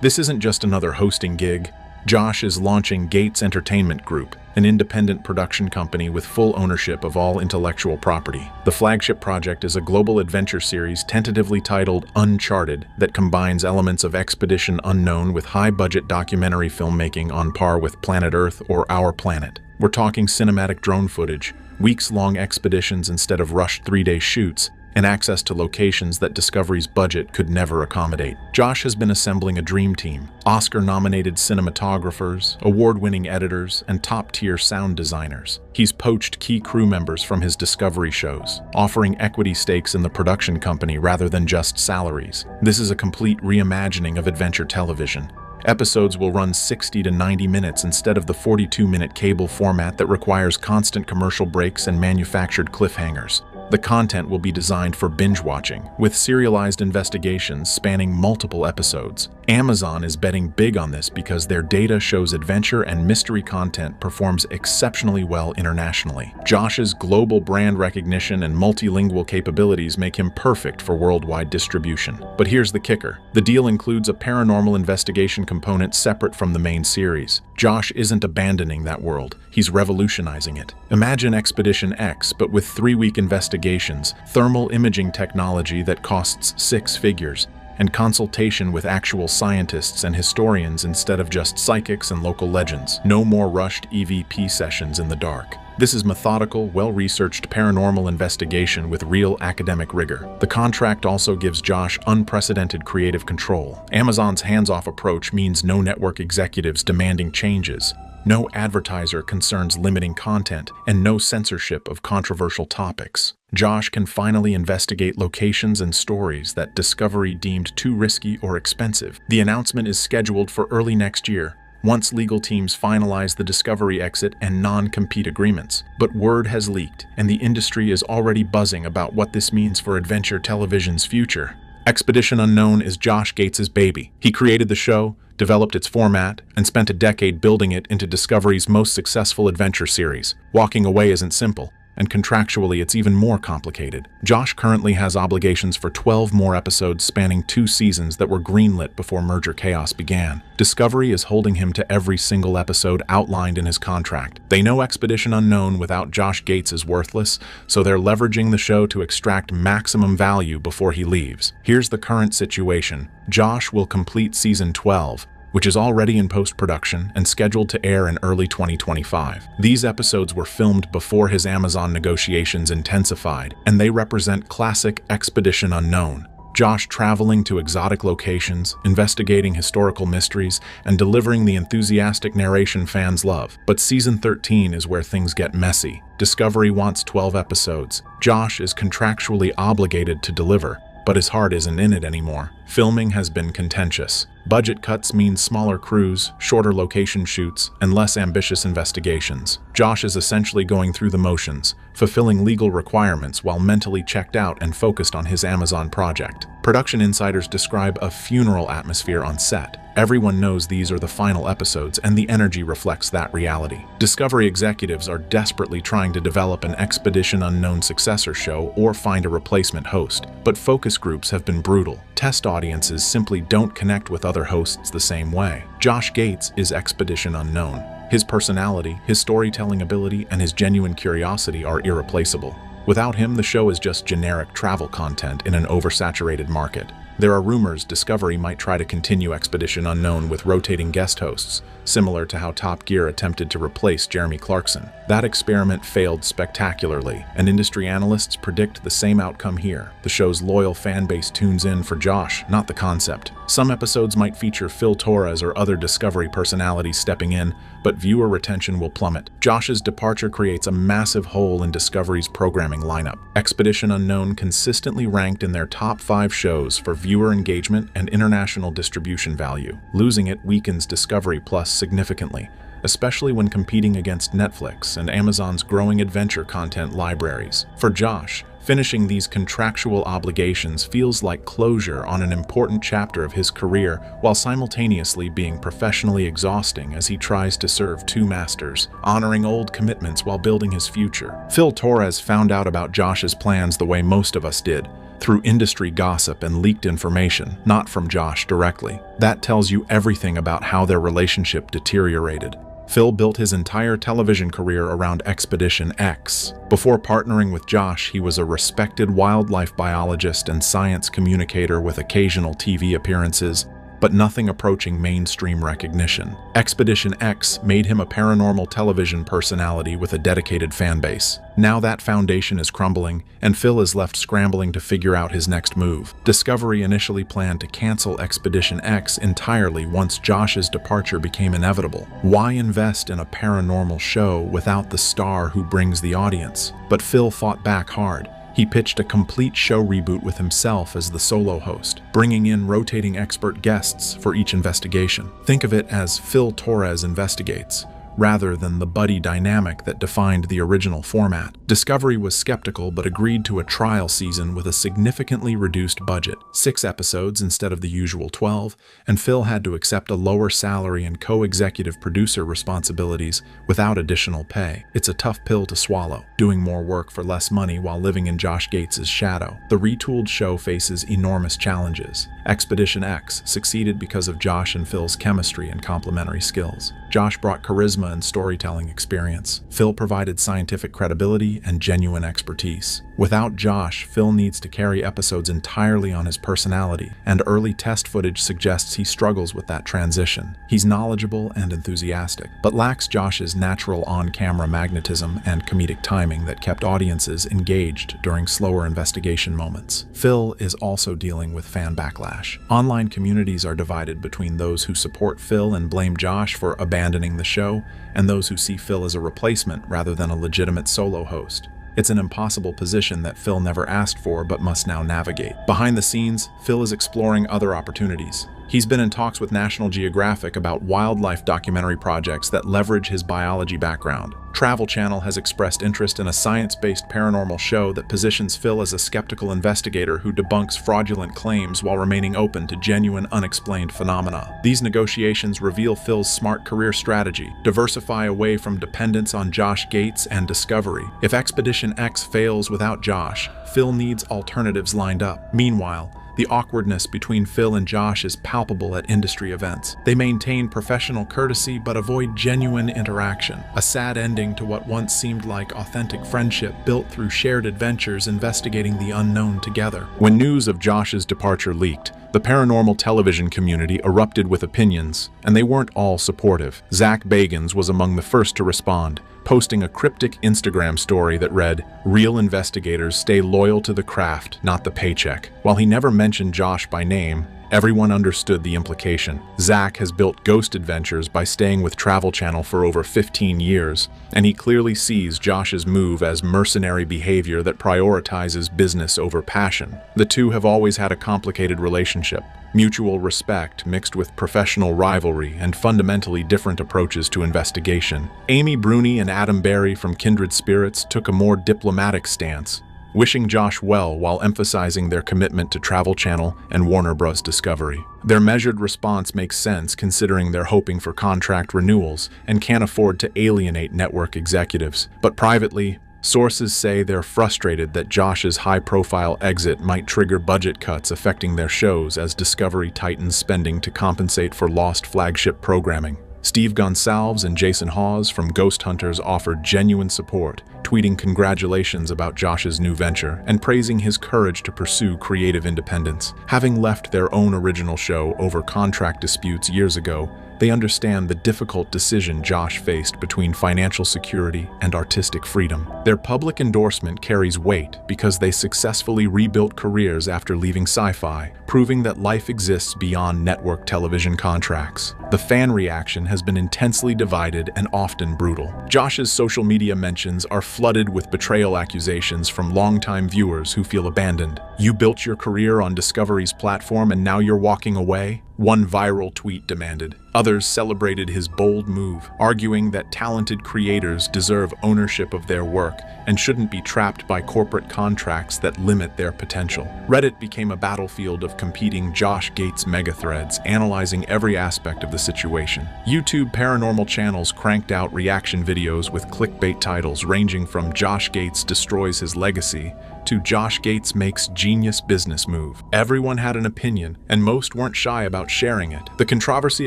This isn't just another hosting gig. Josh is launching Gates Entertainment Group, an independent production company with full ownership of all intellectual property. The flagship project is a global adventure series tentatively titled Uncharted that combines elements of Expedition Unknown with high-budget documentary filmmaking on par with Planet Earth or Our Planet. We're talking cinematic drone footage, weeks-long expeditions instead of rushed 3-day shoots, and access to locations that Discovery's budget could never accommodate. Josh has been assembling a dream team: Oscar-nominated cinematographers, award-winning editors, and top-tier sound designers. He's poached key crew members from his Discovery shows, offering equity stakes in the production company rather than just salaries. This is a complete reimagining of adventure television. Episodes will run 60 to 90 minutes instead of the 42-minute cable format that requires constant commercial breaks and manufactured cliffhangers. The content will be designed for binge watching, with serialized investigations spanning multiple episodes. Amazon is betting big on this because their data shows adventure and mystery content performs exceptionally well internationally. Josh's global brand recognition and multilingual capabilities make him perfect for worldwide distribution. But here's the kicker: the deal includes a paranormal investigation component separate from the main series. Josh isn't abandoning that world, he's revolutionizing it. Imagine Expedition X, but with 3-week investigations, thermal imaging technology that costs 6 figures, and consultation with actual scientists and historians instead of just psychics and local legends. No more rushed EVP sessions in the dark. This is methodical, well-researched paranormal investigation with real academic rigor. The contract also gives Josh unprecedented creative control. Amazon's hands-off approach means no network executives demanding changes, no advertiser concerns limiting content, and no censorship of controversial topics. Josh can finally investigate locations and stories that Discovery deemed too risky or expensive. The announcement is scheduled for early next year, once legal teams finalize the Discovery exit and non-compete agreements. But word has leaked, and the industry is already buzzing about what this means for adventure television's future. Expedition Unknown is Josh Gates' baby. He created the show, developed its format, and spent a decade building it into Discovery's most successful adventure series. Walking away isn't simple, and contractually it's even more complicated. Josh currently has obligations for 12 more episodes spanning 2 seasons that were greenlit before merger chaos began. Discovery is holding him to every single episode outlined in his contract. They know Expedition Unknown without Josh Gates is worthless, so they're leveraging the show to extract maximum value before he leaves. Here's the current situation. Josh will complete season 12, which is already in post-production and scheduled to air in early 2025. These episodes were filmed before his Amazon negotiations intensified, and they represent classic Expedition Unknown. Josh traveling to exotic locations, investigating historical mysteries, and delivering the enthusiastic narration fans love. But season 13 is where things get messy. Discovery wants 12 episodes. Josh is contractually obligated to deliver, but his heart isn't in it anymore. Filming has been contentious. Budget cuts mean smaller crews, shorter location shoots, and less ambitious investigations. Josh is essentially going through the motions, fulfilling legal requirements while mentally checked out and focused on his Amazon project. Production insiders describe a funeral atmosphere on set. Everyone knows these are the final episodes, and the energy reflects that reality. Discovery executives are desperately trying to develop an Expedition Unknown successor show or find a replacement host, but focus groups have been brutal. Test audiences simply don't connect with other hosts the same way. Josh Gates is Expedition Unknown. His personality, his storytelling ability, and his genuine curiosity are irreplaceable. Without him, the show is just generic travel content in an oversaturated market. There are rumors Discovery might try to continue Expedition Unknown with rotating guest hosts, similar to how Top Gear attempted to replace Jeremy Clarkson. That experiment failed spectacularly, and industry analysts predict the same outcome here. The show's loyal fan base tunes in for Josh, not the concept. Some episodes might feature Phil Torres or other Discovery personalities stepping in, but viewer retention will plummet. Josh's departure creates a massive hole in Discovery's programming lineup. Expedition Unknown consistently ranked in their top 5 shows for viewer engagement and international distribution value. Losing it weakens Discovery Plus significantly, especially when competing against Netflix and Amazon's growing adventure content libraries. For Josh, finishing these contractual obligations feels like closure on an important chapter of his career, while simultaneously being professionally exhausting as he tries to serve 2 masters, honoring old commitments while building his future. Phil Torres found out about Josh's plans the way most of us did, through industry gossip and leaked information, not from Josh directly. That tells you everything about how their relationship deteriorated. Phil built his entire television career around Expedition X. Before partnering with Josh, he was a respected wildlife biologist and science communicator with occasional TV appearances, but nothing approaching mainstream recognition. Expedition X made him a paranormal television personality with a dedicated fan base. Now that foundation is crumbling, and Phil is left scrambling to figure out his next move. Discovery initially planned to cancel Expedition X entirely once Josh's departure became inevitable. Why invest in a paranormal show without the star who brings the audience? But Phil fought back hard. He pitched a complete show reboot with himself as the solo host, bringing in rotating expert guests for each investigation. Think of it as Phil Torres Investigates, rather than the buddy dynamic that defined the original format. Discovery was skeptical but agreed to a trial season with a significantly reduced budget, 6 episodes instead of the usual 12, and Phil had to accept a lower salary and co-executive producer responsibilities without additional pay. It's a tough pill to swallow, doing more work for less money while living in Josh Gates' shadow. The retooled show faces enormous challenges. Expedition X succeeded because of Josh and Phil's chemistry and complementary skills. Josh brought charisma and storytelling experience. Phil provided scientific credibility and genuine expertise. Without Josh, Phil needs to carry episodes entirely on his personality, and early test footage suggests he struggles with that transition. He's knowledgeable and enthusiastic, but lacks Josh's natural on-camera magnetism and comedic timing that kept audiences engaged during slower investigation moments. Phil is also dealing with fan backlash. Online communities are divided between those who support Phil and blame Josh for abandoning the show, and those who see Phil as a replacement rather than a legitimate solo host. It's an impossible position that Phil never asked for but must now navigate. Behind the scenes, Phil is exploring other opportunities. He's been in talks with National Geographic about wildlife documentary projects that leverage his biology background. Travel Channel has expressed interest in a science-based paranormal show that positions Phil as a skeptical investigator who debunks fraudulent claims while remaining open to genuine unexplained phenomena. These negotiations reveal Phil's smart career strategy: diversify away from dependence on Josh Gates and Discovery. If Expedition X fails without Josh, Phil needs alternatives lined up. Meanwhile, the awkwardness between Phil and Josh is palpable at industry events. They maintain professional courtesy but avoid genuine interaction, a sad ending to what once seemed like authentic friendship built through shared adventures investigating the unknown together. When news of Josh's departure leaked, the paranormal television community erupted with opinions, and they weren't all supportive. Zach Bagans was among the first to respond, posting a cryptic Instagram story that read, "Real investigators stay loyal to the craft, not the paycheck." While he never mentioned Josh by name, Everyone understood the implication. Zach has built Ghost Adventures by staying with Travel Channel for over 15 years, and he clearly sees Josh's move as mercenary behavior that prioritizes business over passion. The two have always had a complicated relationship, mutual respect mixed with professional rivalry and fundamentally different approaches to investigation. Amy Bruni and Adam Berry from Kindred Spirits took a more diplomatic stance, wishing Josh well while emphasizing their commitment to Travel Channel and Warner Bros. Discovery. Their measured response makes sense considering they're hoping for contract renewals and can't afford to alienate network executives. But privately, sources say they're frustrated that Josh's high-profile exit might trigger budget cuts affecting their shows as Discovery tightens spending to compensate for lost flagship programming. Steve Gonsalves and Jason Hawes from Ghost Hunters offered genuine support, tweeting congratulations about Josh's new venture and praising his courage to pursue creative independence. Having left their own original show over contract disputes years ago, they understand the difficult decision Josh faced between financial security and artistic freedom. Their public endorsement carries weight because they successfully rebuilt careers after leaving sci-fi, proving that life exists beyond network television contracts. The fan reaction has been intensely divided and often brutal. Josh's social media mentions are flooded with betrayal accusations from longtime viewers who feel abandoned. "You built your career on Discovery's platform and now you're walking away?" One viral tweet demanded. Others celebrated his bold move, arguing that talented creators deserve ownership of their work and shouldn't be trapped by corporate contracts that limit their potential. Reddit became a battlefield of competing Josh Gates megathreads, analyzing every aspect of the situation. YouTube paranormal channels cranked out reaction videos with clickbait titles ranging from "Josh Gates destroys his legacy" to "Josh Gates makes genius business move." Everyone had an opinion, and most weren't shy about sharing it. The controversy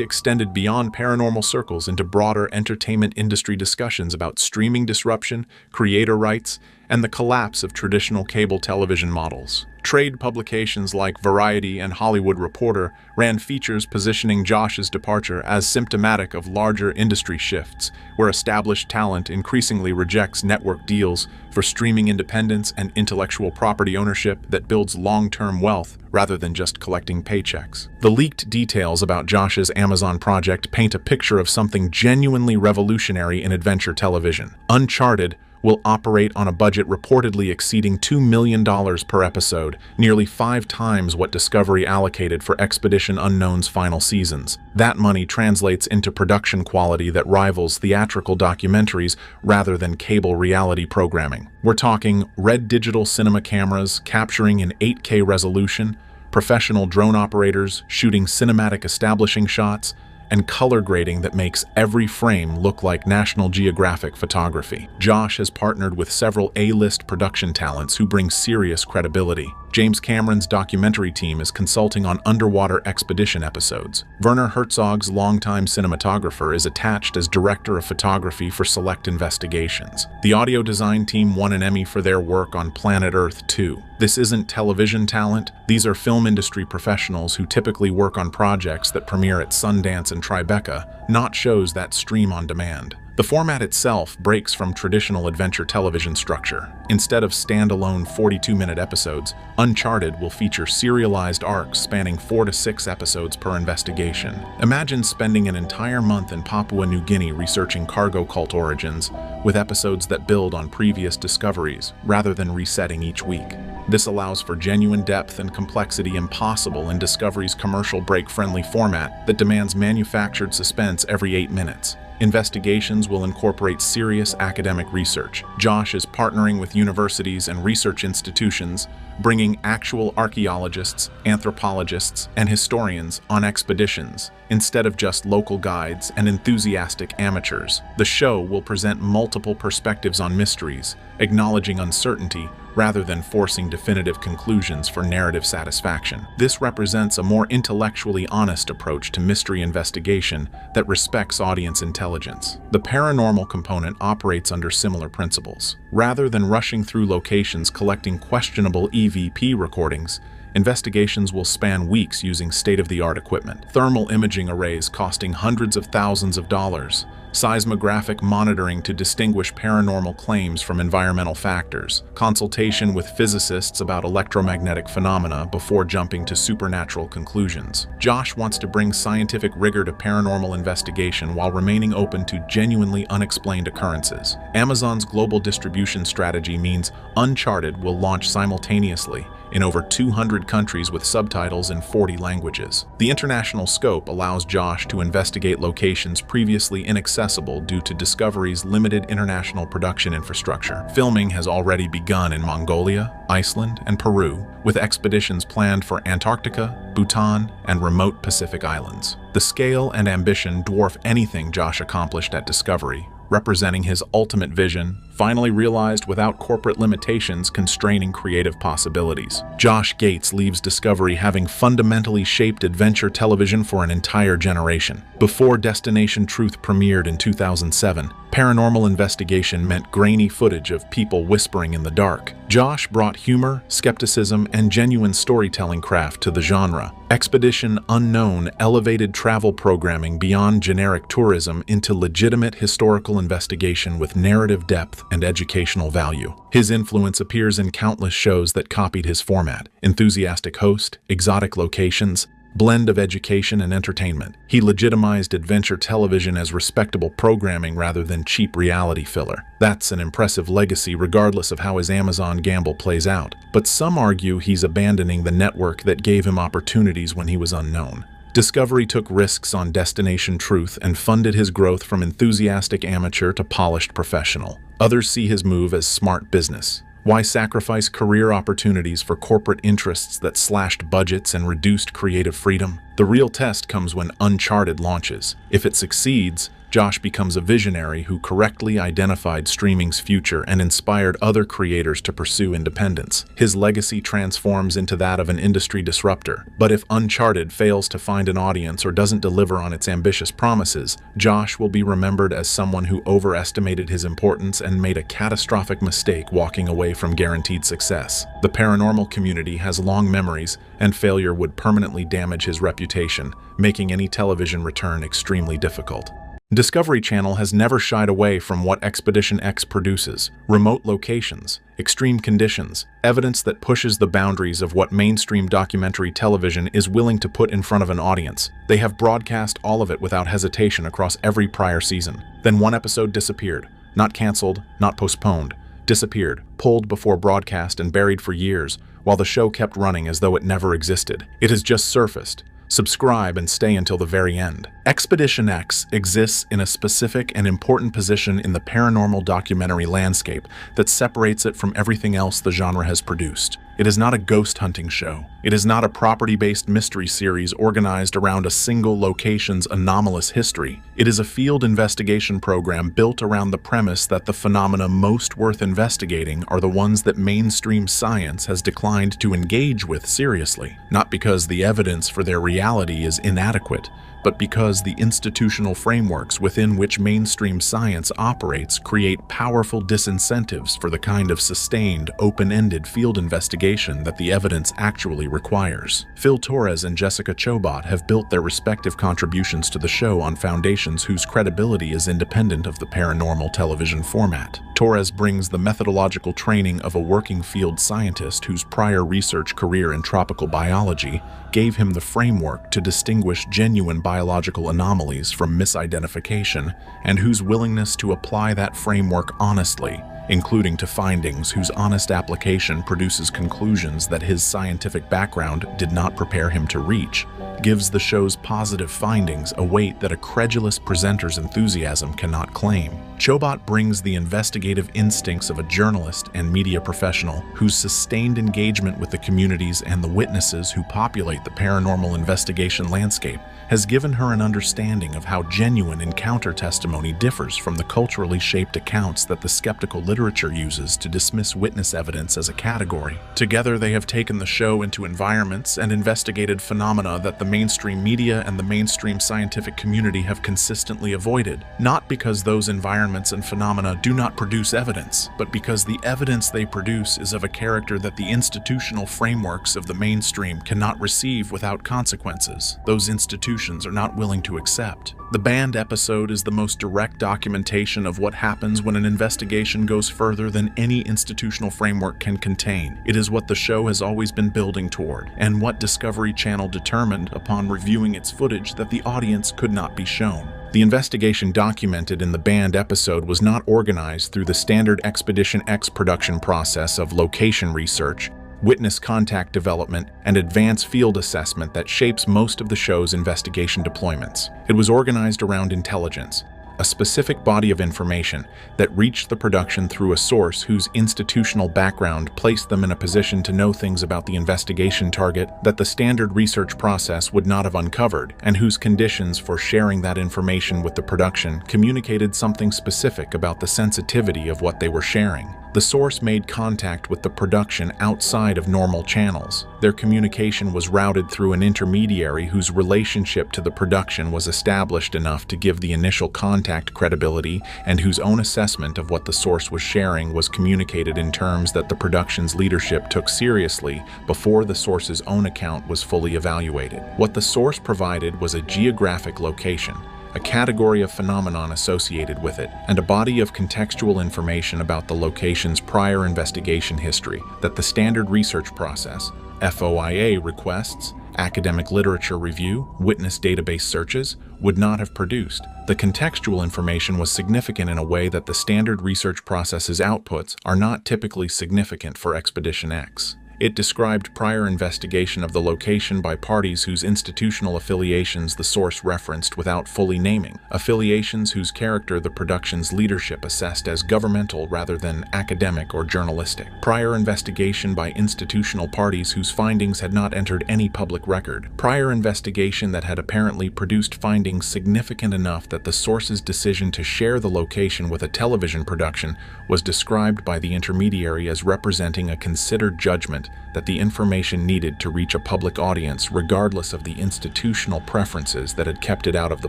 extended beyond paranormal circles into broader entertainment industry discussions about streaming disruption, creator rights, and the collapse of traditional cable television models. Trade publications like Variety and Hollywood Reporter ran features positioning Josh's departure as symptomatic of larger industry shifts, where established talent increasingly rejects network deals for streaming independence and intellectual property ownership that builds long-term wealth rather than just collecting paychecks. The leaked details about Josh's Amazon project paint a picture of something genuinely revolutionary in adventure television. Uncharted will operate on a budget reportedly exceeding $2 million per episode, nearly 5 times what Discovery allocated for Expedition Unknown's final seasons. That money translates into production quality that rivals theatrical documentaries rather than cable reality programming. We're talking red digital cinema cameras capturing in 8K resolution, professional drone operators shooting cinematic establishing shots, and color grading that makes every frame look like National Geographic photography. Josh has partnered with several A-list production talents who bring serious credibility. James Cameron's documentary team is consulting on underwater expedition episodes. Werner Herzog's longtime cinematographer is attached as director of photography for select investigations. The audio design team won an Emmy for their work on Planet Earth 2. This isn't television talent. These are film industry professionals who typically work on projects that premiere at Sundance and Tribeca, not shows that stream on demand. The format itself breaks from traditional adventure television structure. Instead of standalone 42-minute episodes, Uncharted will feature serialized arcs spanning 4 to 6 episodes per investigation. Imagine spending an entire month in Papua New Guinea researching cargo cult origins, with episodes that build on previous discoveries, rather than resetting each week. This allows for genuine depth and complexity impossible in Discovery's commercial break-friendly format that demands manufactured suspense every 8 minutes. Investigations will incorporate serious academic research. Josh is partnering with universities and research institutions, bringing actual archaeologists, anthropologists, and historians on expeditions, instead of just local guides and enthusiastic amateurs. The show will present multiple perspectives on mysteries, acknowledging uncertainty rather than forcing definitive conclusions for narrative satisfaction. This represents a more intellectually honest approach to mystery investigation that respects audience intelligence. The paranormal component operates under similar principles. Rather than rushing through locations collecting questionable EVP recordings, Investigations will span weeks using state-of-the-art equipment. Thermal imaging arrays costing hundreds of thousands of dollars. Seismographic monitoring to distinguish paranormal claims from environmental factors, consultation with physicists about electromagnetic phenomena before jumping to supernatural conclusions. Josh wants to bring scientific rigor to paranormal investigation while remaining open to genuinely unexplained occurrences. Amazon's global distribution strategy means Uncharted will launch simultaneously in over 200 countries with subtitles in 40 languages. The international scope allows Josh to investigate locations previously inaccessible due to Discovery's limited international production infrastructure. Filming has already begun in Mongolia, Iceland, and Peru, with expeditions planned for Antarctica, Bhutan, and remote Pacific islands. The scale and ambition dwarf anything Josh accomplished at Discovery, representing his ultimate vision, finally realized without corporate limitations constraining creative possibilities. Josh Gates leaves Discovery having fundamentally shaped adventure television for an entire generation. Before Destination Truth premiered in 2007, paranormal investigation meant grainy footage of people whispering in the dark. Josh brought humor, skepticism, and genuine storytelling craft to the genre. Expedition Unknown elevated travel programming beyond generic tourism into legitimate historical investigation with narrative depth and educational value. His influence appears in countless shows that copied his format: enthusiastic host, exotic locations, blend of education and entertainment. He legitimized adventure television as respectable programming rather than cheap reality filler. That's an impressive legacy regardless of how his Amazon gamble plays out. But some argue he's abandoning the network that gave him opportunities when he was unknown. Discovery took risks on Destination Truth and funded his growth from enthusiastic amateur to polished professional. Others see his move as smart business. Why sacrifice career opportunities for corporate interests that slashed budgets and reduced creative freedom? The real test comes when Uncharted launches. If it succeeds, Josh becomes a visionary who correctly identified streaming's future and inspired other creators to pursue independence. His legacy transforms into that of an industry disruptor. But if Uncharted fails to find an audience or doesn't deliver on its ambitious promises, Josh will be remembered as someone who overestimated his importance and made a catastrophic mistake walking away from guaranteed success. The paranormal community has long memories, and failure would permanently damage his reputation, making any television return extremely difficult. Discovery Channel has never shied away from what Expedition X produces: remote locations, extreme conditions, evidence that pushes the boundaries of what mainstream documentary television is willing to put in front of an audience. They have broadcast all of it without hesitation across every prior season. Then one episode disappeared. Not canceled, not postponed. Disappeared, pulled before broadcast and buried for years, while the show kept running as though it never existed. It has just surfaced. Subscribe and stay until the very end. Expedition X exists in a specific and important position in the paranormal documentary landscape that separates it from everything else the genre has produced. It is not a ghost hunting show. It is not a property-based mystery series organized around a single location's anomalous history. It is a field investigation program built around the premise that the phenomena most worth investigating are the ones that mainstream science has declined to engage with seriously, not because the evidence for their reality is inadequate, but because the institutional frameworks within which mainstream science operates create powerful disincentives for the kind of sustained, open-ended field investigation that the evidence actually requires. Phil Torres and Jessica Chobot have built their respective contributions to the show on foundations whose credibility is independent of the paranormal television format. Torres brings the methodological training of a working field scientist whose prior research career in tropical biology gave him the framework to distinguish genuine biological anomalies from misidentification, and whose willingness to apply that framework honestly, including to findings whose honest application produces conclusions that his scientific background did not prepare him to reach, gives the show's positive findings a weight that a credulous presenter's enthusiasm cannot claim. Chobot brings the investigative instincts of a journalist and media professional whose sustained engagement with the communities and the witnesses who populate the paranormal investigation landscape has given her an understanding of how genuine encounter testimony differs from the culturally shaped accounts that the skeptical literature uses to dismiss witness evidence as a category. Together, they have taken the show into environments and investigated phenomena that the mainstream media and the mainstream scientific community have consistently avoided, not because those environments and phenomena do not produce evidence, but because the evidence they produce is of a character that the institutional frameworks of the mainstream cannot receive without consequences those institutions are not willing to accept. The banned episode is the most direct documentation of what happens when an investigation goes further than any institutional framework can contain. It is what the show has always been building toward, and what Discovery Channel determined upon reviewing its footage that the audience could not be shown. The investigation documented in the banned episode was not organized through the standard Expedition X production process of location research, witness contact development, and advanced field assessment that shapes most of the show's investigation deployments. It was organized around intelligence, a specific body of information that reached the production through a source whose institutional background placed them in a position to know things about the investigation target that the standard research process would not have uncovered, and whose conditions for sharing that information with the production communicated something specific about the sensitivity of what they were sharing. The source made contact with the production outside of normal channels. Their communication was routed through an intermediary whose relationship to the production was established enough to give the initial contact credibility, and whose own assessment of what the source was sharing was communicated in terms that the production's leadership took seriously before the source's own account was fully evaluated. What the source provided was a geographic location, a category of phenomenon associated with it, and a body of contextual information about the location's prior investigation history that the standard research process, FOIA requests, academic literature review, witness database searches, would not have produced. The contextual information was significant in a way that the standard research process's outputs are not typically significant for Expedition X. It described prior investigation of the location by parties whose institutional affiliations the source referenced without fully naming, affiliations whose character the production's leadership assessed as governmental rather than academic or journalistic, prior investigation by institutional parties whose findings had not entered any public record, prior investigation that had apparently produced findings significant enough that the source's decision to share the location with a television production was described by the intermediary as representing a considered judgment that the information needed to reach a public audience regardless of the institutional preferences that had kept it out of the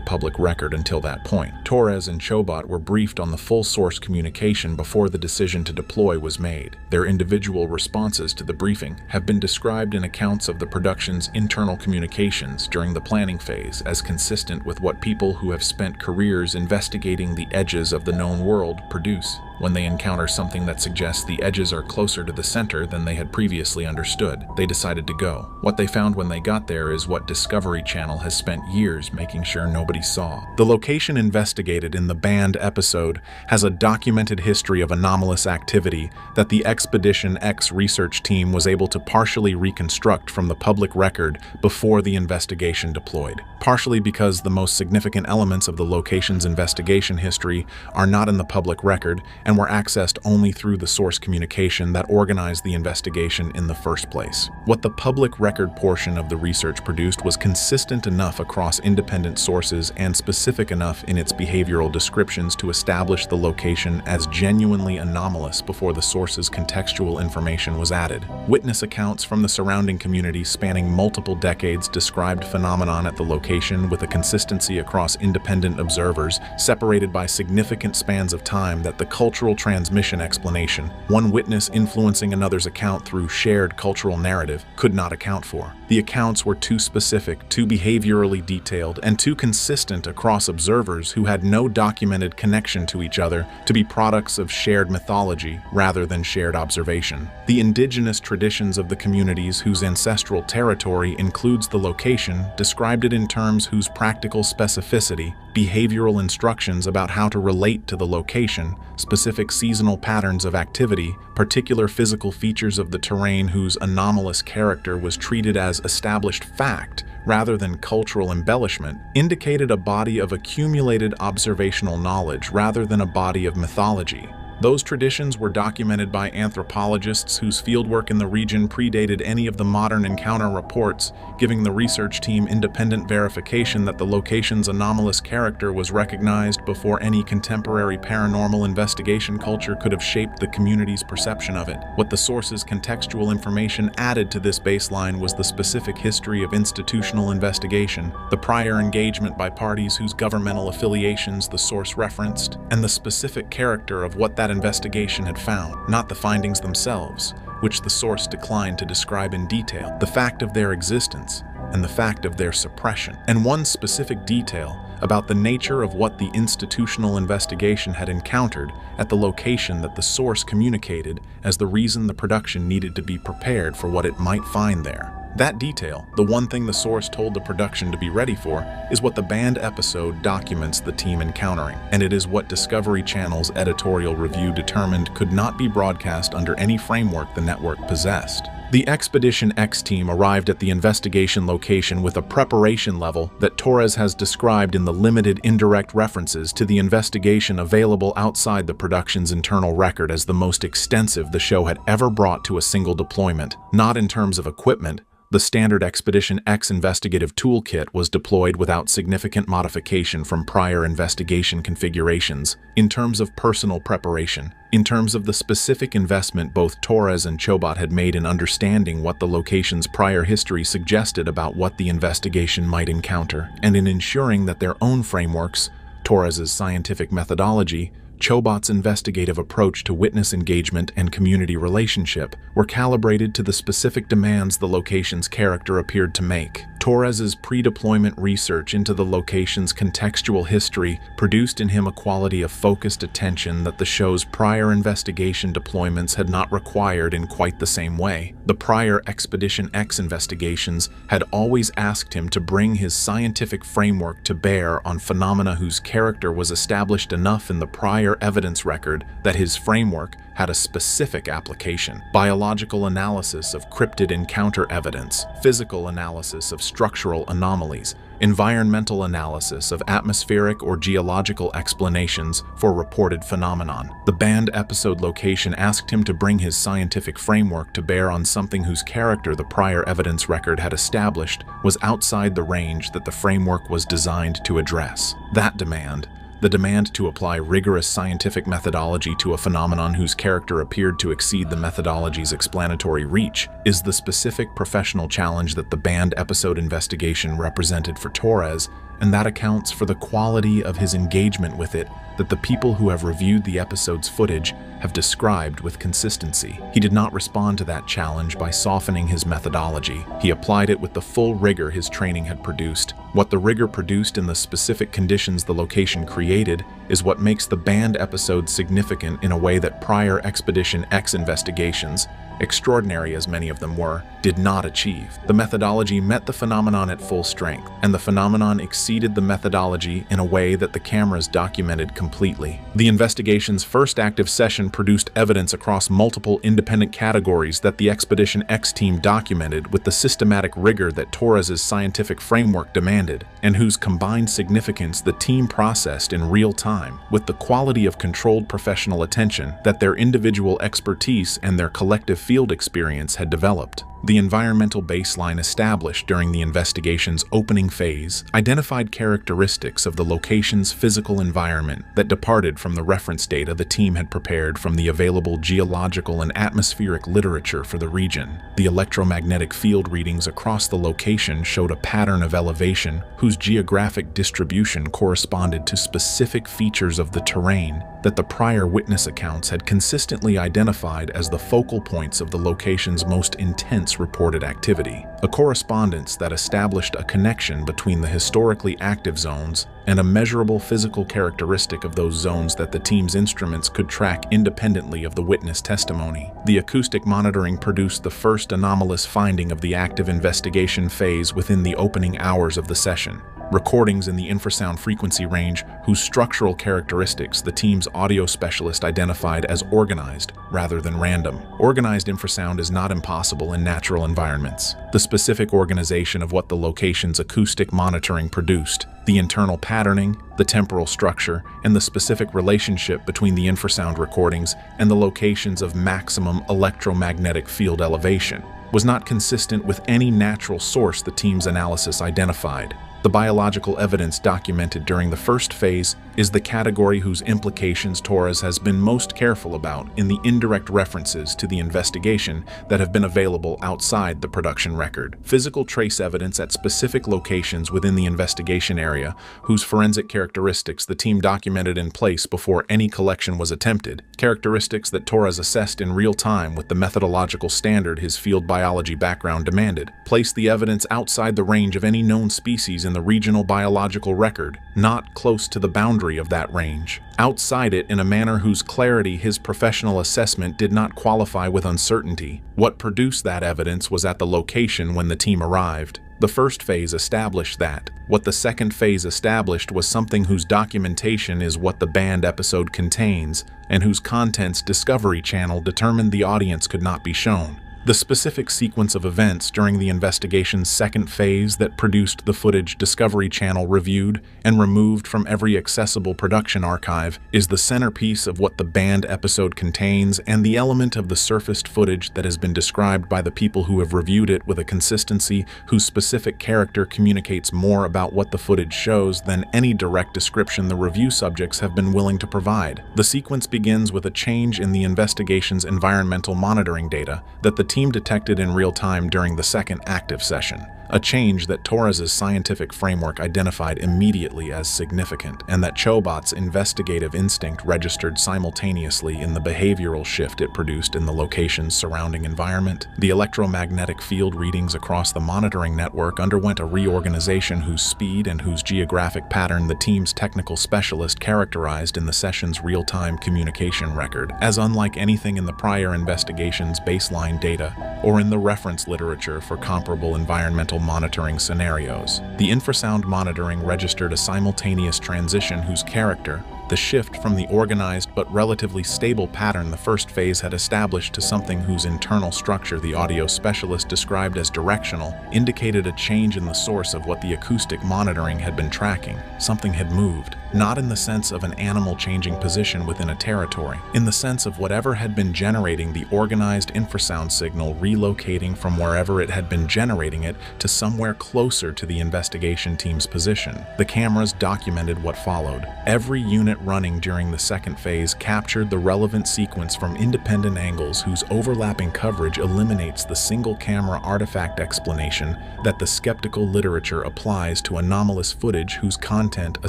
public record until that point. Torres and Chobot were briefed on the full source communication before the decision to deploy was made. Their individual responses to the briefing have been described in accounts of the production's internal communications during the planning phase as consistent with what people who have spent careers investigating the edges of the known world produce. When they encounter something that suggests the edges are closer to the center than they had previously understood, they decided to go. What they found when they got there is what Discovery Channel has spent years making sure nobody saw. The location investigated in the banned episode has a documented history of anomalous activity that the Expedition X research team was able to partially reconstruct from the public record before the investigation deployed. Partially because the most significant elements of the location's investigation history are not in the public record and were accessed only through the source communication that organized the investigation in the first place. What the public record portion of the research produced was consistent enough across independent sources and specific enough in its behavioral descriptions to establish the location as genuinely anomalous before the source's contextual information was added. Witness accounts from the surrounding community spanning multiple decades described phenomenon at the location with a consistency across independent observers, separated by significant spans of time that the cultural transmission explanation, one witness influencing another's account through shared cultural narrative, could not account for. The accounts were too specific, too behaviorally detailed, and too consistent across observers who had no documented connection to each other to be products of shared mythology rather than shared observation. The indigenous traditions of the communities whose ancestral territory includes the location described it in terms whose practical specificity, behavioral instructions about how to relate to the location, specific seasonal patterns of activity, particular physical features of the terrain whose anomalous character was treated as established fact rather than cultural embellishment, indicated a body of accumulated observational knowledge rather than a body of mythology. Those traditions were documented by anthropologists whose fieldwork in the region predated any of the modern encounter reports, giving the research team independent verification that the location's anomalous character was recognized before any contemporary paranormal investigation culture could have shaped the community's perception of it. What the source's contextual information added to this baseline was the specific history of institutional investigation, the prior engagement by parties whose governmental affiliations the source referenced, and the specific character of what that investigation had found, not the findings themselves, which the source declined to describe in detail, the fact of their existence and the fact of their suppression, and one specific detail about the nature of what the institutional investigation had encountered at the location that the source communicated as the reason the production needed to be prepared for what it might find there. That detail, the one thing the source told the production to be ready for, is what the banned episode documents the team encountering, and it is what Discovery Channel's editorial review determined could not be broadcast under any framework the network possessed. The Expedition X team arrived at the investigation location with a preparation level that Torres has described in the limited indirect references to the investigation available outside the production's internal record as the most extensive the show had ever brought to a single deployment, not in terms of equipment. The standard Expedition X investigative toolkit was deployed without significant modification from prior investigation configurations. In terms of personal preparation, in terms of the specific investment both Torres and Chobot had made in understanding what the location's prior history suggested about what the investigation might encounter, and in ensuring that their own frameworks, Torres's scientific methodology, Chobot's investigative approach to witness engagement and community relationship were calibrated to the specific demands the location's character appeared to make. Torres's pre-deployment research into the location's contextual history produced in him a quality of focused attention that the show's prior investigation deployments had not required in quite the same way. The prior Expedition X investigations had always asked him to bring his scientific framework to bear on phenomena whose character was established enough in the prior evidence record that his framework had a specific application. Biological analysis of cryptid encounter evidence, physical analysis of structural anomalies, environmental analysis of atmospheric or geological explanations for reported phenomenon. The banned episode location asked him to bring his scientific framework to bear on something whose character the prior evidence record had established was outside the range that the framework was designed to address. That demand, the demand to apply rigorous scientific methodology to a phenomenon whose character appeared to exceed the methodology's explanatory reach, is the specific professional challenge that the banned episode investigation represented for Torres, and that accounts for the quality of his engagement with it that the people who have reviewed the episode's footage have described with consistency. He did not respond to that challenge by softening his methodology. He applied it with the full rigor his training had produced. What the rigor produced in the specific conditions the location created is what makes the banned episode significant in a way that prior Expedition X investigations, extraordinary as many of them were, did not achieve. The methodology met the phenomenon at full strength, and the phenomenon exceeded the methodology in a way that the cameras documented completely. The investigation's first active session produced evidence across multiple independent categories that the Expedition X team documented with the systematic rigor that Torres's scientific framework demanded, and whose combined significance the team processed in real time, with the quality of controlled professional attention that their individual expertise and their collective field experience had developed. The environmental baseline established during the investigation's opening phase identified characteristics of the location's physical environment that departed from the reference data the team had prepared from the available geological and atmospheric literature for the region. The electromagnetic field readings across the location showed a pattern of elevation whose geographic distribution corresponded to specific features of the terrain that the prior witness accounts had consistently identified as the focal points of the location's most intense reported activity, a correspondence that established a connection between the historically active zones and a measurable physical characteristic of those zones that the team's instruments could track independently of the witness testimony. The acoustic monitoring produced the first anomalous finding of the active investigation phase within the opening hours of the session. Recordings in the infrasound frequency range whose structural characteristics the team's audio specialist identified as organized rather than random. Organized infrasound is not impossible in natural environments. The specific organization of what the location's acoustic monitoring produced, the internal patterning, the temporal structure, and the specific relationship between the infrasound recordings and the locations of maximum electromagnetic field elevation was not consistent with any natural source the team's analysis identified. The biological evidence documented during the first phase is the category whose implications Torres has been most careful about in the indirect references to the investigation that have been available outside the production record. Physical trace evidence at specific locations within the investigation area, whose forensic characteristics the team documented in place before any collection was attempted, characteristics that Torres assessed in real time with the methodological standard his field biology background demanded, place the evidence outside the range of any known species in the regional biological record, not close to the boundary of that range, outside it in a manner whose clarity his professional assessment did not qualify with uncertainty. What produced that evidence was at the location when the team arrived. The first phase established that. What the second phase established was something whose documentation is what the banned episode contains, and whose contents Discovery Channel determined the audience could not be shown. The specific sequence of events during the investigation's second phase that produced the footage Discovery Channel reviewed and removed from every accessible production archive is the centerpiece of what the banned episode contains and the element of the surfaced footage that has been described by the people who have reviewed it with a consistency whose specific character communicates more about what the footage shows than any direct description the review subjects have been willing to provide. The sequence begins with a change in the investigation's environmental monitoring data that the team detected in real time during the second active session, a change that Torres's scientific framework identified immediately as significant and that Chobot's investigative instinct registered simultaneously in the behavioral shift it produced in the location's surrounding environment. The electromagnetic field readings across the monitoring network underwent a reorganization whose speed and whose geographic pattern the team's technical specialist characterized in the session's real-time communication record as unlike anything in the prior investigation's baseline data or in the reference literature for comparable environmental monitoring scenarios. The infrasound monitoring registered a simultaneous transition whose character, the shift from the organized but relatively stable pattern the first phase had established to something whose internal structure the audio specialist described as directional, indicated a change in the source of what the acoustic monitoring had been tracking. Something had moved, not in the sense of an animal changing position within a territory, in the sense of whatever had been generating the organized infrasound signal relocating from wherever it had been generating it to somewhere closer to the investigation team's position. The cameras documented what followed. Every unit running during the second phase captured the relevant sequence from independent angles whose overlapping coverage eliminates the single camera artifact explanation that the skeptical literature applies to anomalous footage whose content a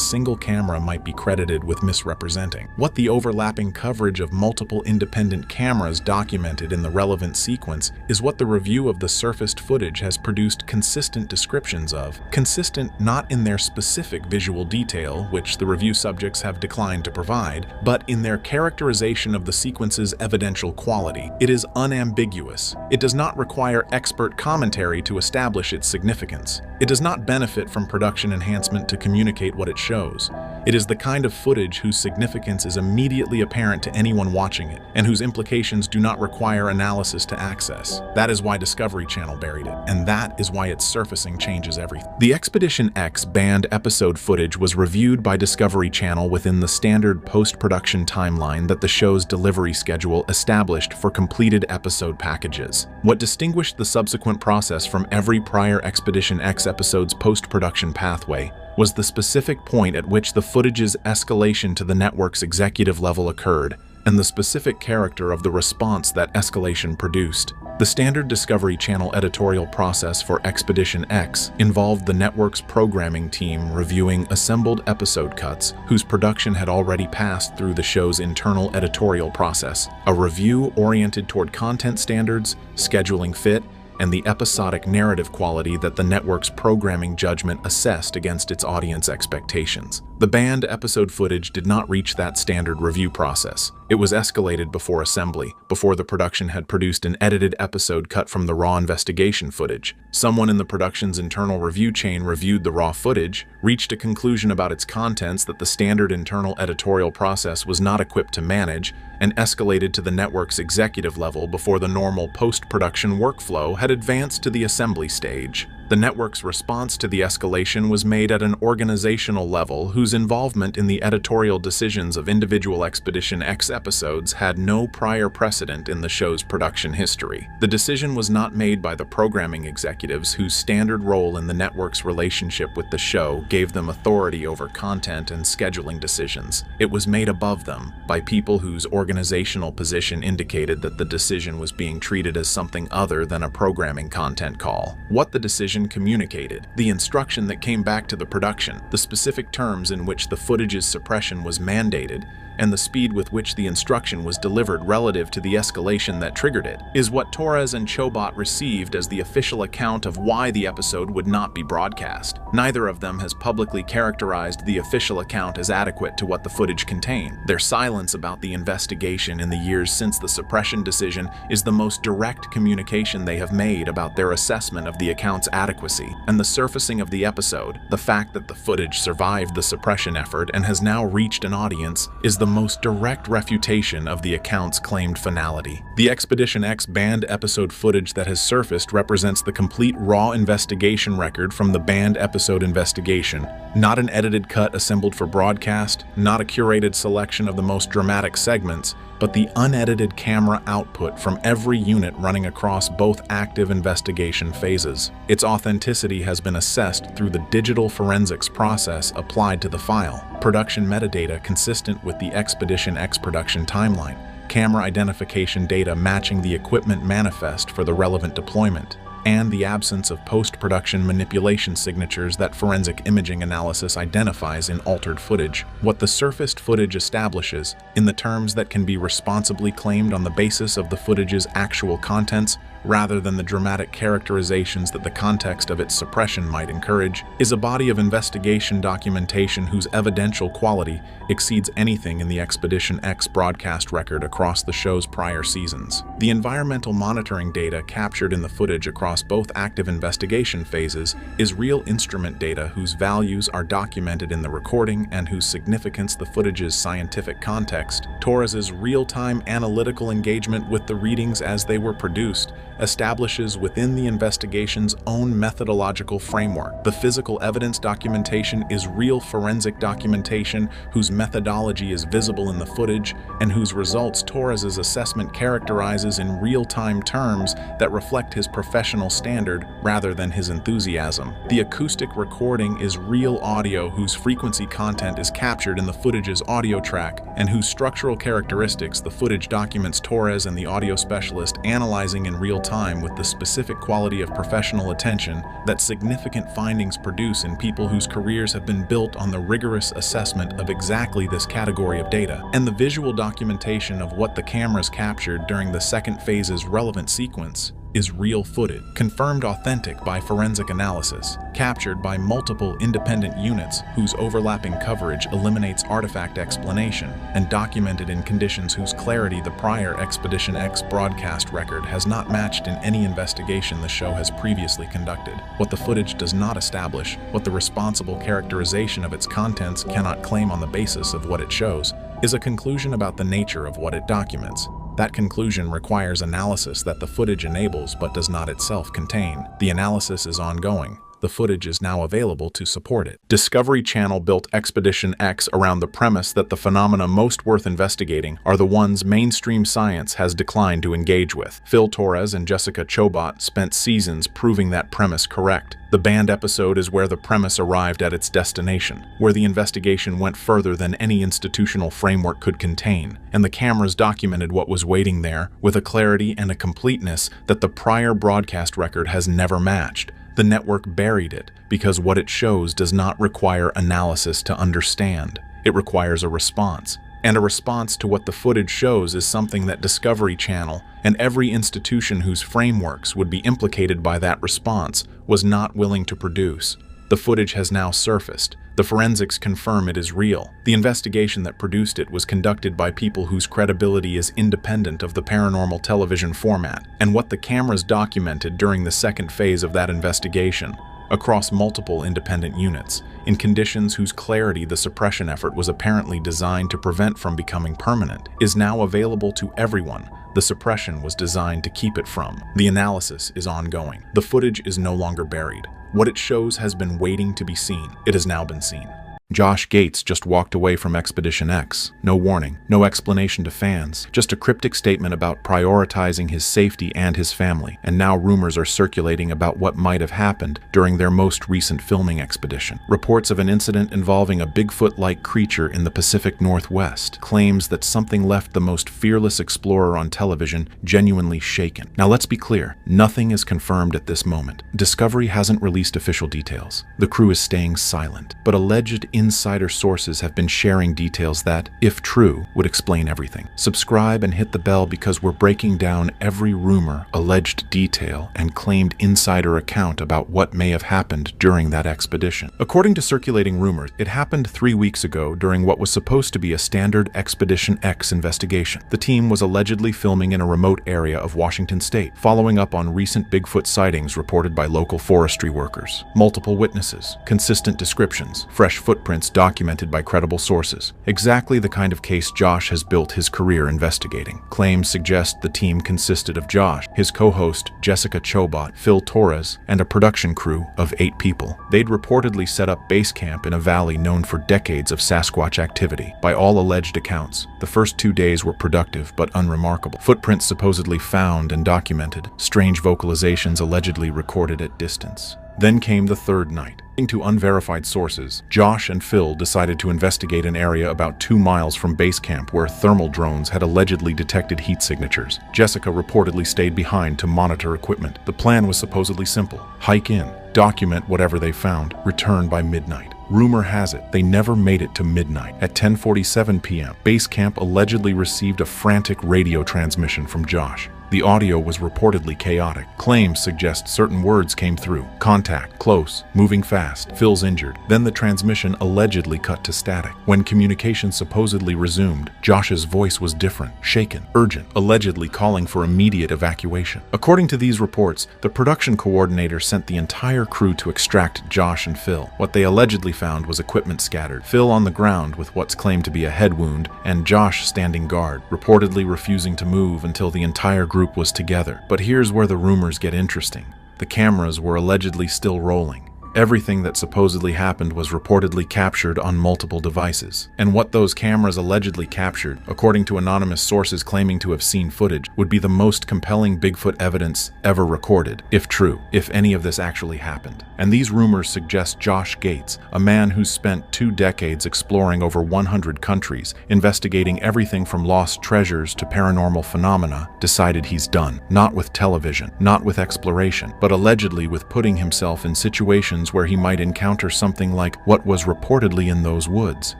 single camera might be credited with misrepresenting. What the overlapping coverage of multiple independent cameras documented in the relevant sequence is what the review of the surfaced footage has produced consistent descriptions of, consistent not in their specific visual detail, which the review subjects have declined to provide, but in their characterization of the sequence's evidential quality. It is unambiguous. It does not require expert commentary to establish its significance. It does not benefit from production enhancement to communicate what it shows. It is the kind of footage whose significance is immediately apparent to anyone watching it, and whose implications do not require analysis to access. That is why Discovery Channel buried it, and that is why its surfacing changes everything. The Expedition X banned episode footage was reviewed by Discovery Channel within the standard post-production timeline that the show's delivery schedule established for completed episode packages. What distinguished the subsequent process from every prior Expedition X episode's post-production pathway was the specific point at which the footage's escalation to the network's executive level occurred, and the specific character of the response that escalation produced. The standard Discovery Channel editorial process for Expedition X involved the network's programming team reviewing assembled episode cuts whose production had already passed through the show's internal editorial process, a review oriented toward content standards, scheduling fit, and the episodic narrative quality that the network's programming judgment assessed against its audience expectations. The banned episode footage did not reach that standard review process. It was escalated before assembly, before the production had produced an edited episode cut from the raw investigation footage. Someone in the production's internal review chain reviewed the raw footage, reached a conclusion about its contents that the standard internal editorial process was not equipped to manage, and escalated to the network's executive level before the normal post-production workflow had advanced to the assembly stage. The network's response to the escalation was made at an organizational level whose involvement in the editorial decisions of individual Expedition X episodes had no prior precedent in the show's production history. The decision was not made by the programming executives whose standard role in the network's relationship with the show gave them authority over content and scheduling decisions. It was made above them by people whose organizational position indicated that the decision was being treated as something other than a programming content call. What the decision communicated, the instruction that came back to the production, the specific terms in which the footage's suppression was mandated, and the speed with which the instruction was delivered relative to the escalation that triggered it, is what Torres and Chobot received as the official account of why the episode would not be broadcast. Neither of them has publicly characterized the official account as adequate to what the footage contained. Their silence about the investigation in the years since the suppression decision is the most direct communication they have made about their assessment of the account's adequacy, and the surfacing of the episode, the fact that the footage survived the suppression effort and has now reached an audience, is the most direct refutation of the account's claimed finality. The Expedition X banned episode footage that has surfaced represents the complete raw investigation record from the banned episode investigation, not an edited cut assembled for broadcast, not a curated selection of the most dramatic segments, but the unedited camera output from every unit running across both active investigation phases. Its authenticity has been assessed through the digital forensics process applied to the file, production metadata consistent with the Expedition X production timeline, camera identification data matching the equipment manifest for the relevant deployment, and the absence of post-production manipulation signatures that forensic imaging analysis identifies in altered footage. What the surfaced footage establishes, in the terms that can be responsibly claimed on the basis of the footage's actual contents, rather than the dramatic characterizations that the context of its suppression might encourage, is a body of investigation documentation whose evidential quality exceeds anything in the Expedition X broadcast record across the show's prior seasons. The environmental monitoring data captured in the footage across both active investigation phases is real instrument data whose values are documented in the recording and whose significance the footage's scientific context. Torres's real-time analytical engagement with the readings as they were produced establishes within the investigation's own methodological framework. The physical evidence documentation is real forensic documentation whose methodology is visible in the footage and whose results Torres's assessment characterizes in real-time terms that reflect his professional standard rather than his enthusiasm. The acoustic recording is real audio whose frequency content is captured in the footage's audio track and whose structural characteristics the footage documents Torres and the audio specialist analyzing in real time with the specific quality of professional attention that significant findings produce in people whose careers have been built on the rigorous assessment of exactly this category of data. And the visual documentation of what the cameras captured during the second phase's relevant sequence is real footage, confirmed authentic by forensic analysis, captured by multiple independent units whose overlapping coverage eliminates artifact explanation, and documented in conditions whose clarity the prior Expedition X broadcast record has not matched in any investigation the show has previously conducted. What the footage does not establish, what the responsible characterization of its contents cannot claim on the basis of what it shows, is a conclusion about the nature of what it documents. That conclusion requires analysis that the footage enables but does not itself contain. The analysis is ongoing. The footage is now available to support it. Discovery Channel built Expedition X around the premise that the phenomena most worth investigating are the ones mainstream science has declined to engage with. Phil Torres and Jessica Chobot spent seasons proving that premise correct. The banned episode is where the premise arrived at its destination, where the investigation went further than any institutional framework could contain, and the cameras documented what was waiting there with a clarity and a completeness that the prior broadcast record has never matched. The network buried it because what it shows does not require analysis to understand. It requires a response. And a response to what the footage shows is something that Discovery Channel and every institution whose frameworks would be implicated by that response was not willing to produce. The footage has now surfaced. The forensics confirm it is real. The investigation that produced it was conducted by people whose credibility is independent of the paranormal television format, and what the cameras documented during the second phase of that investigation, across multiple independent units, in conditions whose clarity the suppression effort was apparently designed to prevent from becoming permanent, is now available to everyone. The suppression was designed to keep it from. The analysis is ongoing. The footage is no longer buried. What it shows has been waiting to be seen. It has now been seen. Josh Gates just walked away from Expedition X. No warning, no explanation to fans, just a cryptic statement about prioritizing his safety and his family, and now rumors are circulating about what might have happened during their most recent filming expedition. Reports of an incident involving a Bigfoot-like creature in the Pacific Northwest, claims that something left the most fearless explorer on television genuinely shaken. Now let's be clear, nothing is confirmed at this moment. Discovery hasn't released official details. The crew is staying silent, but alleged insider sources have been sharing details that, if true, would explain everything. Subscribe and hit the bell because we're breaking down every rumor, alleged detail, and claimed insider account about what may have happened during that expedition. According to circulating rumors, it happened 3 weeks ago during what was supposed to be a standard Expedition X investigation. The team was allegedly filming in a remote area of Washington state, following up on recent Bigfoot sightings reported by local forestry workers. Multiple witnesses, consistent descriptions, fresh footprints documented by credible sources. Exactly the kind of case Josh has built his career investigating. Claims suggest the team consisted of Josh, his co-host Jessica Chobot, Phil Torres, and a production crew of 8 people. They'd reportedly set up base camp in a valley known for decades of Sasquatch activity. By all alleged accounts, the first 2 days were productive but unremarkable. Footprints supposedly found and documented, strange vocalizations allegedly recorded at distance. Then came the third night. According to unverified sources, Josh and Phil decided to investigate an area about 2 miles from base camp where thermal drones had allegedly detected heat signatures. Jessica reportedly stayed behind to monitor equipment. The plan was supposedly simple: hike in, document whatever they found, return by midnight. Rumor has it they never made it to midnight. At 10:47 p.m., base camp allegedly received a frantic radio transmission from Josh. The audio was reportedly chaotic. Claims suggest certain words came through: contact, close, moving fast, Phil's injured. Then the transmission allegedly cut to static. When communication supposedly resumed, Josh's voice was different, shaken, urgent, allegedly calling for immediate evacuation. According to these reports, the production coordinator sent the entire crew to extract Josh and Phil. What they allegedly found was equipment scattered, Phil on the ground with what's claimed to be a head wound, and Josh standing guard, reportedly refusing to move until the entire group was together. But here's where the rumors get interesting. The cameras were allegedly still rolling. Everything that supposedly happened was reportedly captured on multiple devices. And what those cameras allegedly captured, according to anonymous sources claiming to have seen footage, would be the most compelling Bigfoot evidence ever recorded, if true, if any of this actually happened. And these rumors suggest Josh Gates, a man who's spent 2 decades exploring over 100 countries, investigating everything from lost treasures to paranormal phenomena, decided he's done. Not with television, not with exploration, but allegedly with putting himself in situations where he might encounter something like what was reportedly in those woods,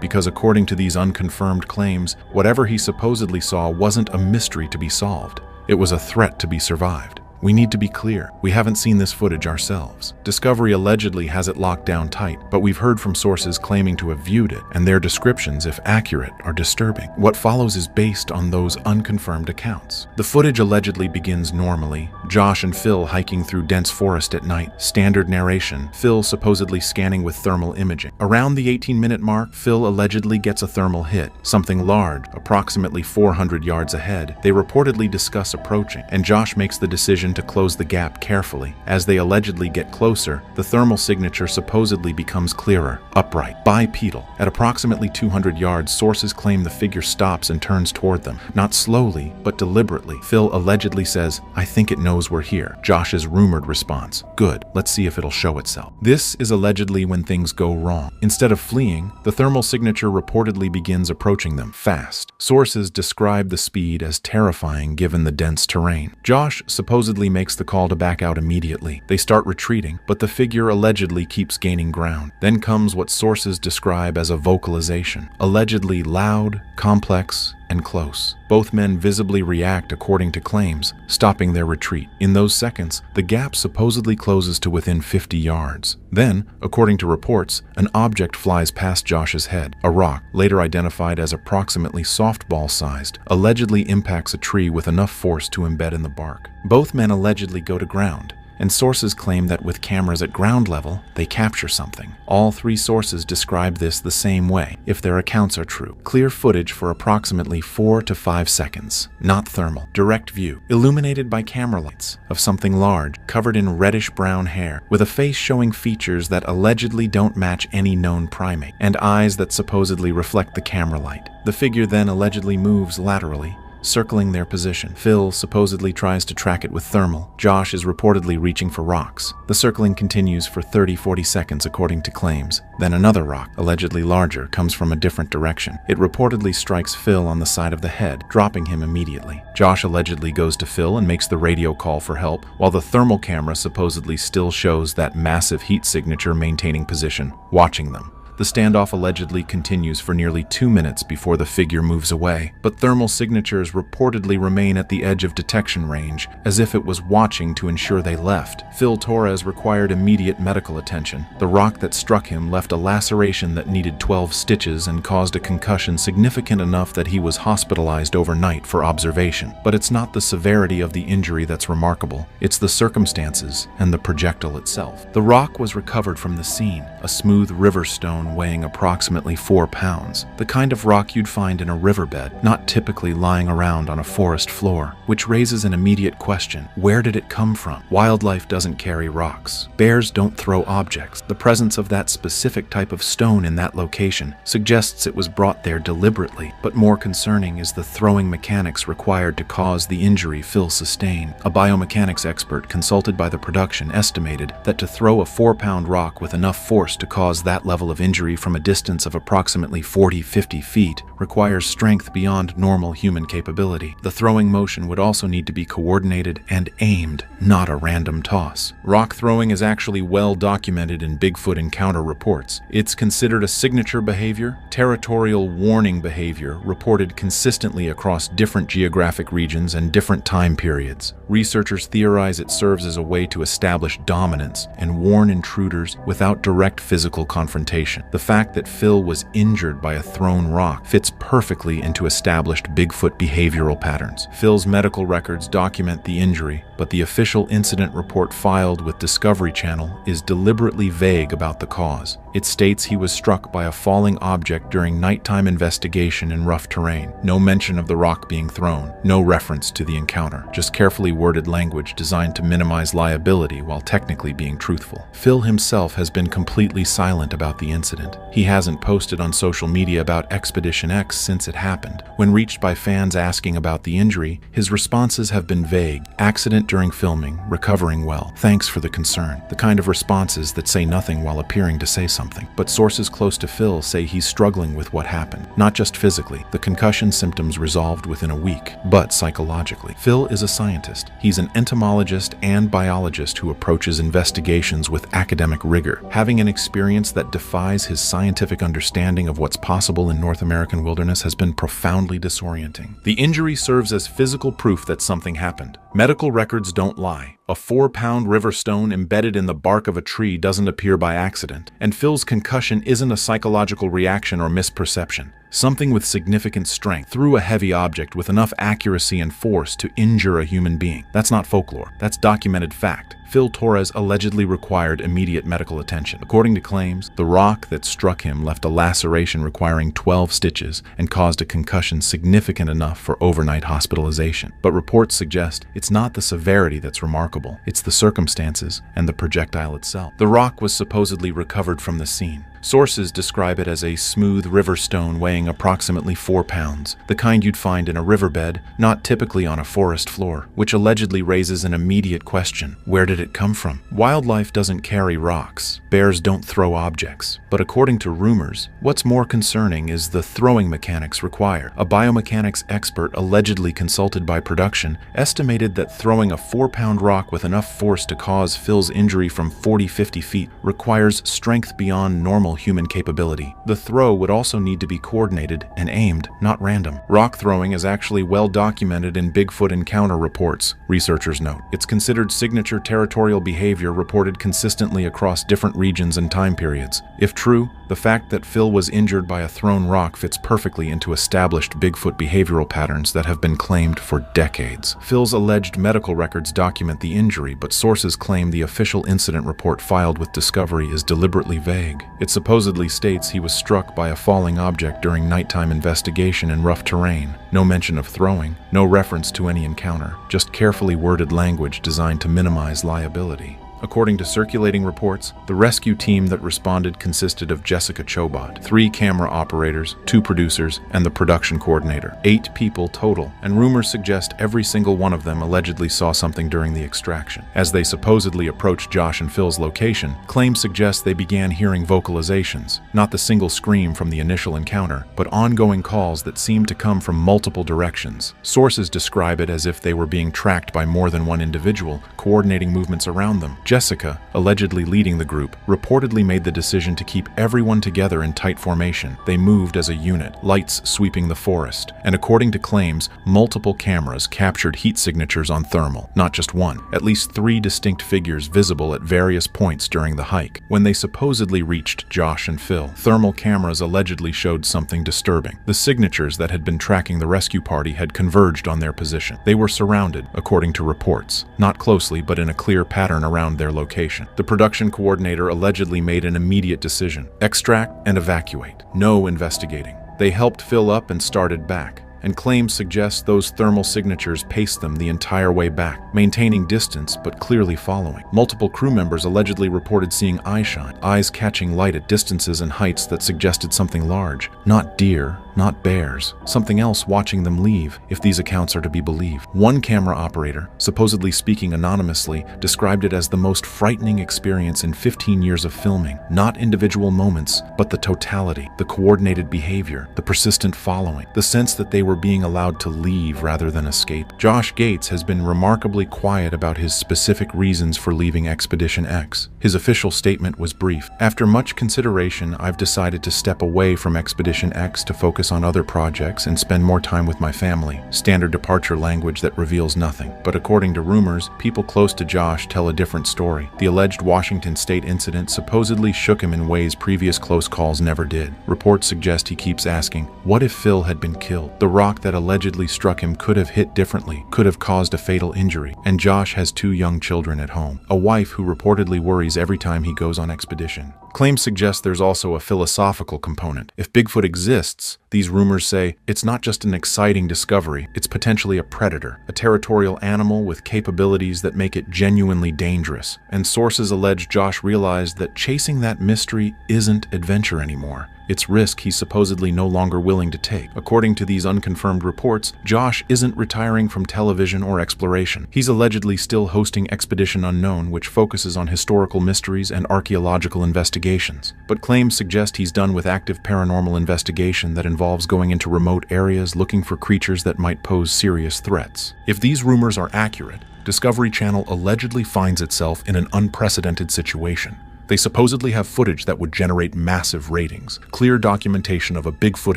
because according to these unconfirmed claims, whatever he supposedly saw wasn't a mystery to be solved. It was a threat to be survived. We need to be clear, we haven't seen this footage ourselves. Discovery allegedly has it locked down tight, but we've heard from sources claiming to have viewed it, and their descriptions, if accurate, are disturbing. What follows is based on those unconfirmed accounts. The footage allegedly begins normally, Josh and Phil hiking through dense forest at night. Standard narration, Phil supposedly scanning with thermal imaging. Around the 18-minute mark, Phil allegedly gets a thermal hit, something large, approximately 400 yards ahead. They reportedly discuss approaching, and Josh makes the decision to close the gap carefully. As they allegedly get closer, the thermal signature supposedly becomes clearer, upright, bipedal. At approximately 200 yards, sources claim the figure stops and turns toward them, not slowly, but deliberately. Phil allegedly says, "I think it knows we're here." Josh's rumored response, "Good, let's see if it'll show itself." This is allegedly when things go wrong. Instead of fleeing, the thermal signature reportedly begins approaching them, fast. Sources describe the speed as terrifying given the dense terrain. Josh supposedly makes the call to back out immediately. They start retreating, but the figure allegedly keeps gaining ground. Then comes what sources describe as a vocalization, allegedly loud, complex, and close. Both men visibly react according to claims, stopping their retreat. In those seconds, the gap supposedly closes to within 50 yards. Then, according to reports, an object flies past Josh's head. A rock, later identified as approximately softball-sized, allegedly impacts a tree with enough force to embed in the bark. Both men allegedly go to ground, and sources claim that with cameras at ground level, they capture something. All three sources describe this the same way, if their accounts are true. Clear footage for approximately 4 to 5 seconds, not thermal. Direct view, illuminated by camera lights, of something large, covered in reddish-brown hair, with a face showing features that allegedly don't match any known primate, and eyes that supposedly reflect the camera light. The figure then allegedly moves laterally, circling their position. Phil supposedly tries to track it with thermal. Josh is reportedly reaching for rocks. The circling continues for 30-40 seconds according to claims. Then another rock, allegedly larger, comes from a different direction. It reportedly strikes Phil on the side of the head, dropping him immediately. Josh allegedly goes to Phil and makes the radio call for help, while the thermal camera supposedly still shows that massive heat signature maintaining position, watching them. The standoff allegedly continues for nearly 2 minutes before the figure moves away, but thermal signatures reportedly remain at the edge of detection range, as if it was watching to ensure they left. Phil Torres required immediate medical attention. The rock that struck him left a laceration that needed 12 stitches and caused a concussion significant enough that he was hospitalized overnight for observation. But it's not the severity of the injury that's remarkable, it's the circumstances and the projectile itself. The rock was recovered from the scene, a smooth river stone weighing approximately 4 pounds, the kind of rock you'd find in a riverbed, not typically lying around on a forest floor, which raises an immediate question: where did it come from? Wildlife doesn't carry rocks. Bears don't throw objects. The presence of that specific type of stone in that location suggests it was brought there deliberately, but more concerning is the throwing mechanics required to cause the injury Phil sustained. A biomechanics expert consulted by the production estimated that to throw a 4-pound rock with enough force to cause that level of injury from a distance of approximately 40-50 feet requires strength beyond normal human capability. The throwing motion would also need to be coordinated and aimed, not a random toss. Rock throwing is actually well documented in Bigfoot encounter reports. It's considered a signature behavior, territorial warning behavior reported consistently across different geographic regions and different time periods. Researchers theorize it serves as a way to establish dominance and warn intruders without direct physical confrontation. The fact that Phil was injured by a thrown rock fits perfectly into established Bigfoot behavioral patterns. Phil's medical records document the injury, but the official incident report filed with Discovery Channel is deliberately vague about the cause. It states he was struck by a falling object during nighttime investigation in rough terrain. No mention of the rock being thrown, no reference to the encounter, just carefully worded language designed to minimize liability while technically being truthful. Phil himself has been completely silent about the incident. He hasn't posted on social media about Expedition X since it happened. When reached by fans asking about the injury, his responses have been vague. Accident during filming, recovering well, thanks for the concern. The kind of responses that say nothing while appearing to say something. But sources close to Phil say he's struggling with what happened. Not just physically, the concussion symptoms resolved within a week, but psychologically. Phil is a scientist. He's an entomologist and biologist who approaches investigations with academic rigor, having an experience that defies his scientific understanding of what's possible in North American wilderness has been profoundly disorienting. The injury serves as physical proof that something happened. Medical records don't lie. A 4-pound river stone embedded in the bark of a tree doesn't appear by accident, and Phil's concussion isn't a psychological reaction or misperception. Something with significant strength threw a heavy object with enough accuracy and force to injure a human being. That's not folklore. That's documented fact. Phil Torres allegedly required immediate medical attention. According to claims, the rock that struck him left a laceration requiring 12 stitches and caused a concussion significant enough for overnight hospitalization. But reports suggest it's not the severity that's remarkable, it's the circumstances and the projectile itself. The rock was supposedly recovered from the scene. Sources describe it as a smooth river stone weighing approximately 4 pounds, the kind you'd find in a riverbed, not typically on a forest floor, which allegedly raises an immediate question: where did it come from? Wildlife doesn't carry rocks. Bears don't throw objects. But according to rumors, what's more concerning is the throwing mechanics required. A biomechanics expert allegedly consulted by production estimated that throwing a 4-pound rock with enough force to cause Phil's injury from 40-50 feet requires strength beyond normal minimal human capability. The throw would also need to be coordinated and aimed, not random. Rock throwing is actually well documented in Bigfoot encounter reports, researchers note. It's considered signature territorial behavior reported consistently across different regions and time periods. If true, the fact that Phil was injured by a thrown rock fits perfectly into established Bigfoot behavioral patterns that have been claimed for decades. Phil's alleged medical records document the injury, but sources claim the official incident report filed with Discovery is deliberately vague. It supposedly states he was struck by a falling object during nighttime investigation in rough terrain. No mention of throwing, no reference to any encounter, just carefully worded language designed to minimize liability. According to circulating reports, the rescue team that responded consisted of Jessica Chobot, 3 camera operators, 2 producers, and the production coordinator. 8 people total, and rumors suggest every single one of them allegedly saw something during the extraction. As they supposedly approached Josh and Phil's location, claims suggest they began hearing vocalizations, not the single scream from the initial encounter, but ongoing calls that seemed to come from multiple directions. Sources describe it as if they were being tracked by more than one individual, coordinating movements around them. Jessica, allegedly leading the group, reportedly made the decision to keep everyone together in tight formation. They moved as a unit, lights sweeping the forest, and according to claims, multiple cameras captured heat signatures on thermal, not just one, at least 3 distinct figures visible at various points during the hike. When they supposedly reached Josh and Phil, thermal cameras allegedly showed something disturbing. The signatures that had been tracking the rescue party had converged on their position. They were surrounded, according to reports, not closely but in a clear pattern around their location. The production coordinator allegedly made an immediate decision: extract and evacuate. No investigating. They helped Phil up and started back, and claims suggest those thermal signatures paced them the entire way back, maintaining distance but clearly following. Multiple crew members allegedly reported seeing eyeshine, eyes catching light at distances and heights that suggested something large. Not deer, not bears, something else watching them leave, if these accounts are to be believed. One camera operator, supposedly speaking anonymously, described it as the most frightening experience in 15 years of filming. Not individual moments, but the totality, the coordinated behavior, the persistent following, the sense that they were being allowed to leave rather than escape. Josh Gates has been remarkably quiet about his specific reasons for leaving Expedition X. His official statement was brief: "After much consideration, I've decided to step away from Expedition X to focus on other projects and spend more time with my family." Standard departure language that reveals nothing. But according to rumors, people close to Josh tell a different story. The alleged Washington State incident supposedly shook him in ways previous close calls never did. Reports suggest he keeps asking, what if Phil had been killed? The rock that allegedly struck him could have hit differently, could have caused a fatal injury. And Josh has 2 young children at home, a wife who reportedly worries every time he goes on expedition. Claims suggest there's also a philosophical component. If Bigfoot exists, these rumors say, it's not just an exciting discovery, it's potentially a predator, a territorial animal with capabilities that make it genuinely dangerous. And sources allege Josh realized that chasing that mystery isn't adventure anymore. It's risk he's supposedly no longer willing to take. According to these unconfirmed reports, Josh isn't retiring from television or exploration. He's allegedly still hosting Expedition Unknown, which focuses on historical mysteries and archaeological investigations. But claims suggest he's done with active paranormal investigation that involves going into remote areas looking for creatures that might pose serious threats. If these rumors are accurate, Discovery Channel allegedly finds itself in an unprecedented situation. They supposedly have footage that would generate massive ratings, clear documentation of a Bigfoot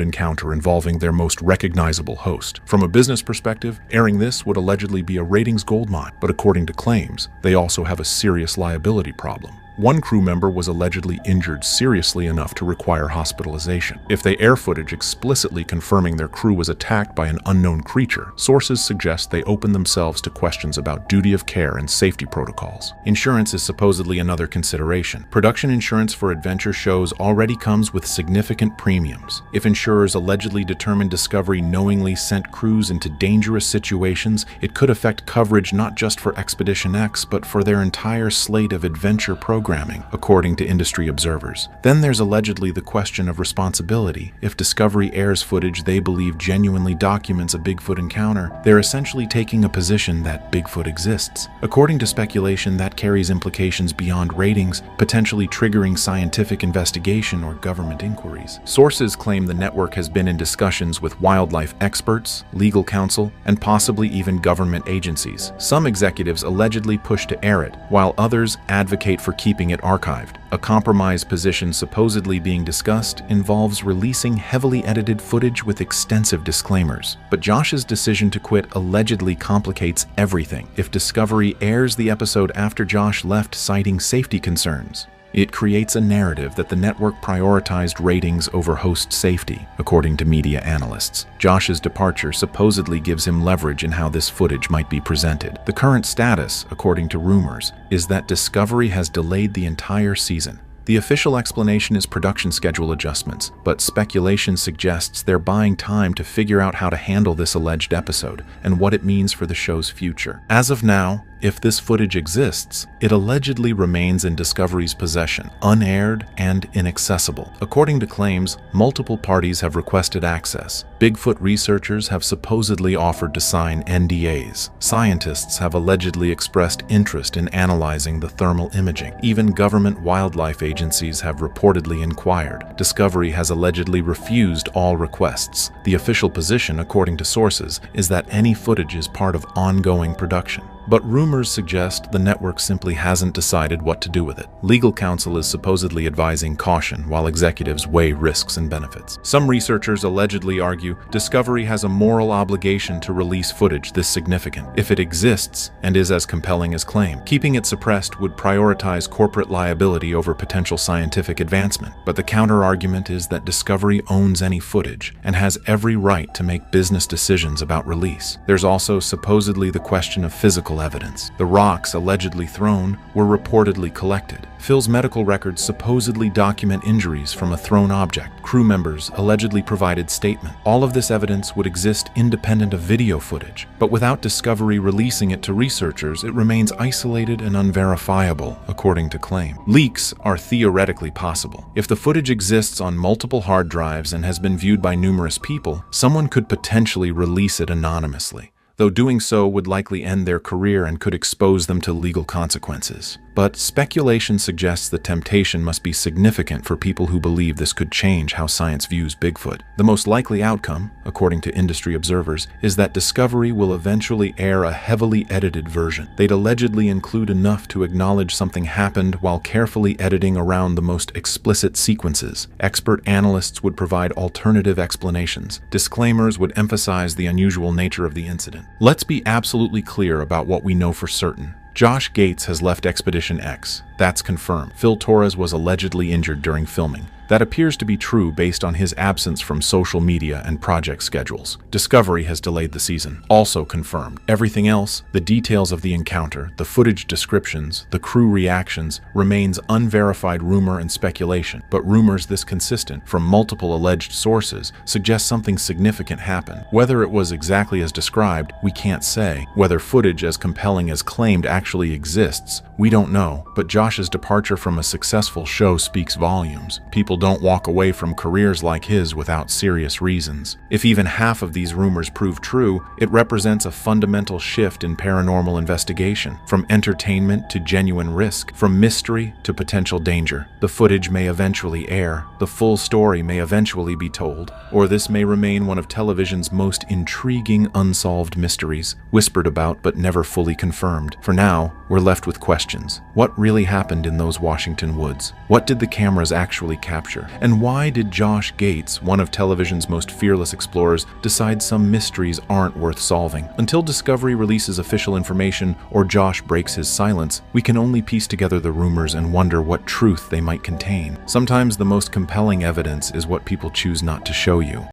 encounter involving their most recognizable host. From a business perspective, airing this would allegedly be a ratings goldmine, but according to claims, they also have a serious liability problem. One crew member was allegedly injured seriously enough to require hospitalization. If they air footage explicitly confirming their crew was attacked by an unknown creature, sources suggest they open themselves to questions about duty of care and safety protocols. Insurance is supposedly another consideration. Production insurance for adventure shows already comes with significant premiums. If insurers allegedly determine Discovery knowingly sent crews into dangerous situations, it could affect coverage not just for Expedition X, but for their entire slate of adventure programs, according to industry observers. Then there's allegedly the question of responsibility. If Discovery airs footage they believe genuinely documents a Bigfoot encounter, they're essentially taking a position that Bigfoot exists. According to speculation, that carries implications beyond ratings, potentially triggering scientific investigation or government inquiries. Sources claim the network has been in discussions with wildlife experts, legal counsel, and possibly even government agencies. Some executives allegedly push to air it, while others advocate for keeping keeping it archived. A compromise position supposedly being discussed involves releasing heavily edited footage with extensive disclaimers. But Josh's decision to quit allegedly complicates everything. If Discovery airs the episode after Josh left citing safety concerns, it creates a narrative that the network prioritized ratings over host safety, according to media analysts. Josh's departure supposedly gives him leverage in how this footage might be presented. The current status, according to rumors, is that Discovery has delayed the entire season. The official explanation is production schedule adjustments, but speculation suggests they're buying time to figure out how to handle this alleged episode and what it means for the show's future. As of now, if this footage exists, it allegedly remains in Discovery's possession, unaired and inaccessible. According to claims, multiple parties have requested access. Bigfoot researchers have supposedly offered to sign NDAs. Scientists have allegedly expressed interest in analyzing the thermal imaging. Even government wildlife agencies have reportedly inquired. Discovery has allegedly refused all requests. The official position, according to sources, is that any footage is part of ongoing production. But rumors suggest the network simply hasn't decided what to do with it. Legal counsel is supposedly advising caution while executives weigh risks and benefits. Some researchers allegedly argue Discovery has a moral obligation to release footage this significant if it exists and is as compelling as claimed. Keeping it suppressed would prioritize corporate liability over potential scientific advancement. But the counter-argument is that Discovery owns any footage and has every right to make business decisions about release. There's also supposedly the question of physical evidence. The rocks allegedly thrown were reportedly collected. Phil's medical records supposedly document injuries from a thrown object. Crew members allegedly provided statement. All of this evidence would exist independent of video footage, but without Discovery releasing it to researchers, it remains isolated and unverifiable, according to claim. Leaks are theoretically possible. If the footage exists on multiple hard drives and has been viewed by numerous people, someone could potentially release it anonymously, though doing so would likely end their career and could expose them to legal consequences. But speculation suggests the temptation must be significant for people who believe this could change how science views Bigfoot. The most likely outcome, according to industry observers, is that Discovery will eventually air a heavily edited version. They'd allegedly include enough to acknowledge something happened while carefully editing around the most explicit sequences. Expert analysts would provide alternative explanations. Disclaimers would emphasize the unusual nature of the incident. Let's be absolutely clear about what we know for certain. Josh Gates has left Expedition X. That's confirmed. Phil Torres was allegedly injured during filming. That appears to be true based on his absence from social media and project schedules. Discovery has delayed the season. Also confirmed. Everything else, the details of the encounter, the footage descriptions, the crew reactions, remains unverified rumor and speculation. But rumors this consistent from multiple alleged sources suggest something significant happened. Whether it was exactly as described, we can't say. Whether footage as compelling as claimed actually exists, we don't know. But Josh's departure from a successful show speaks volumes. People don't walk away from careers like his without serious reasons. If even half of these rumors prove true, it represents a fundamental shift in paranormal investigation, from entertainment to genuine risk, from mystery to potential danger. The footage may eventually air, the full story may eventually be told, or this may remain one of television's most intriguing unsolved mysteries, whispered about but never fully confirmed. For now, we're left with questions. What really happened in those Washington woods? What did the cameras actually capture? And why did Josh Gates, one of television's most fearless explorers, decide some mysteries aren't worth solving? Until Discovery releases official information or Josh breaks his silence, we can only piece together the rumors and wonder what truth they might contain. Sometimes the most compelling evidence is what people choose not to show you.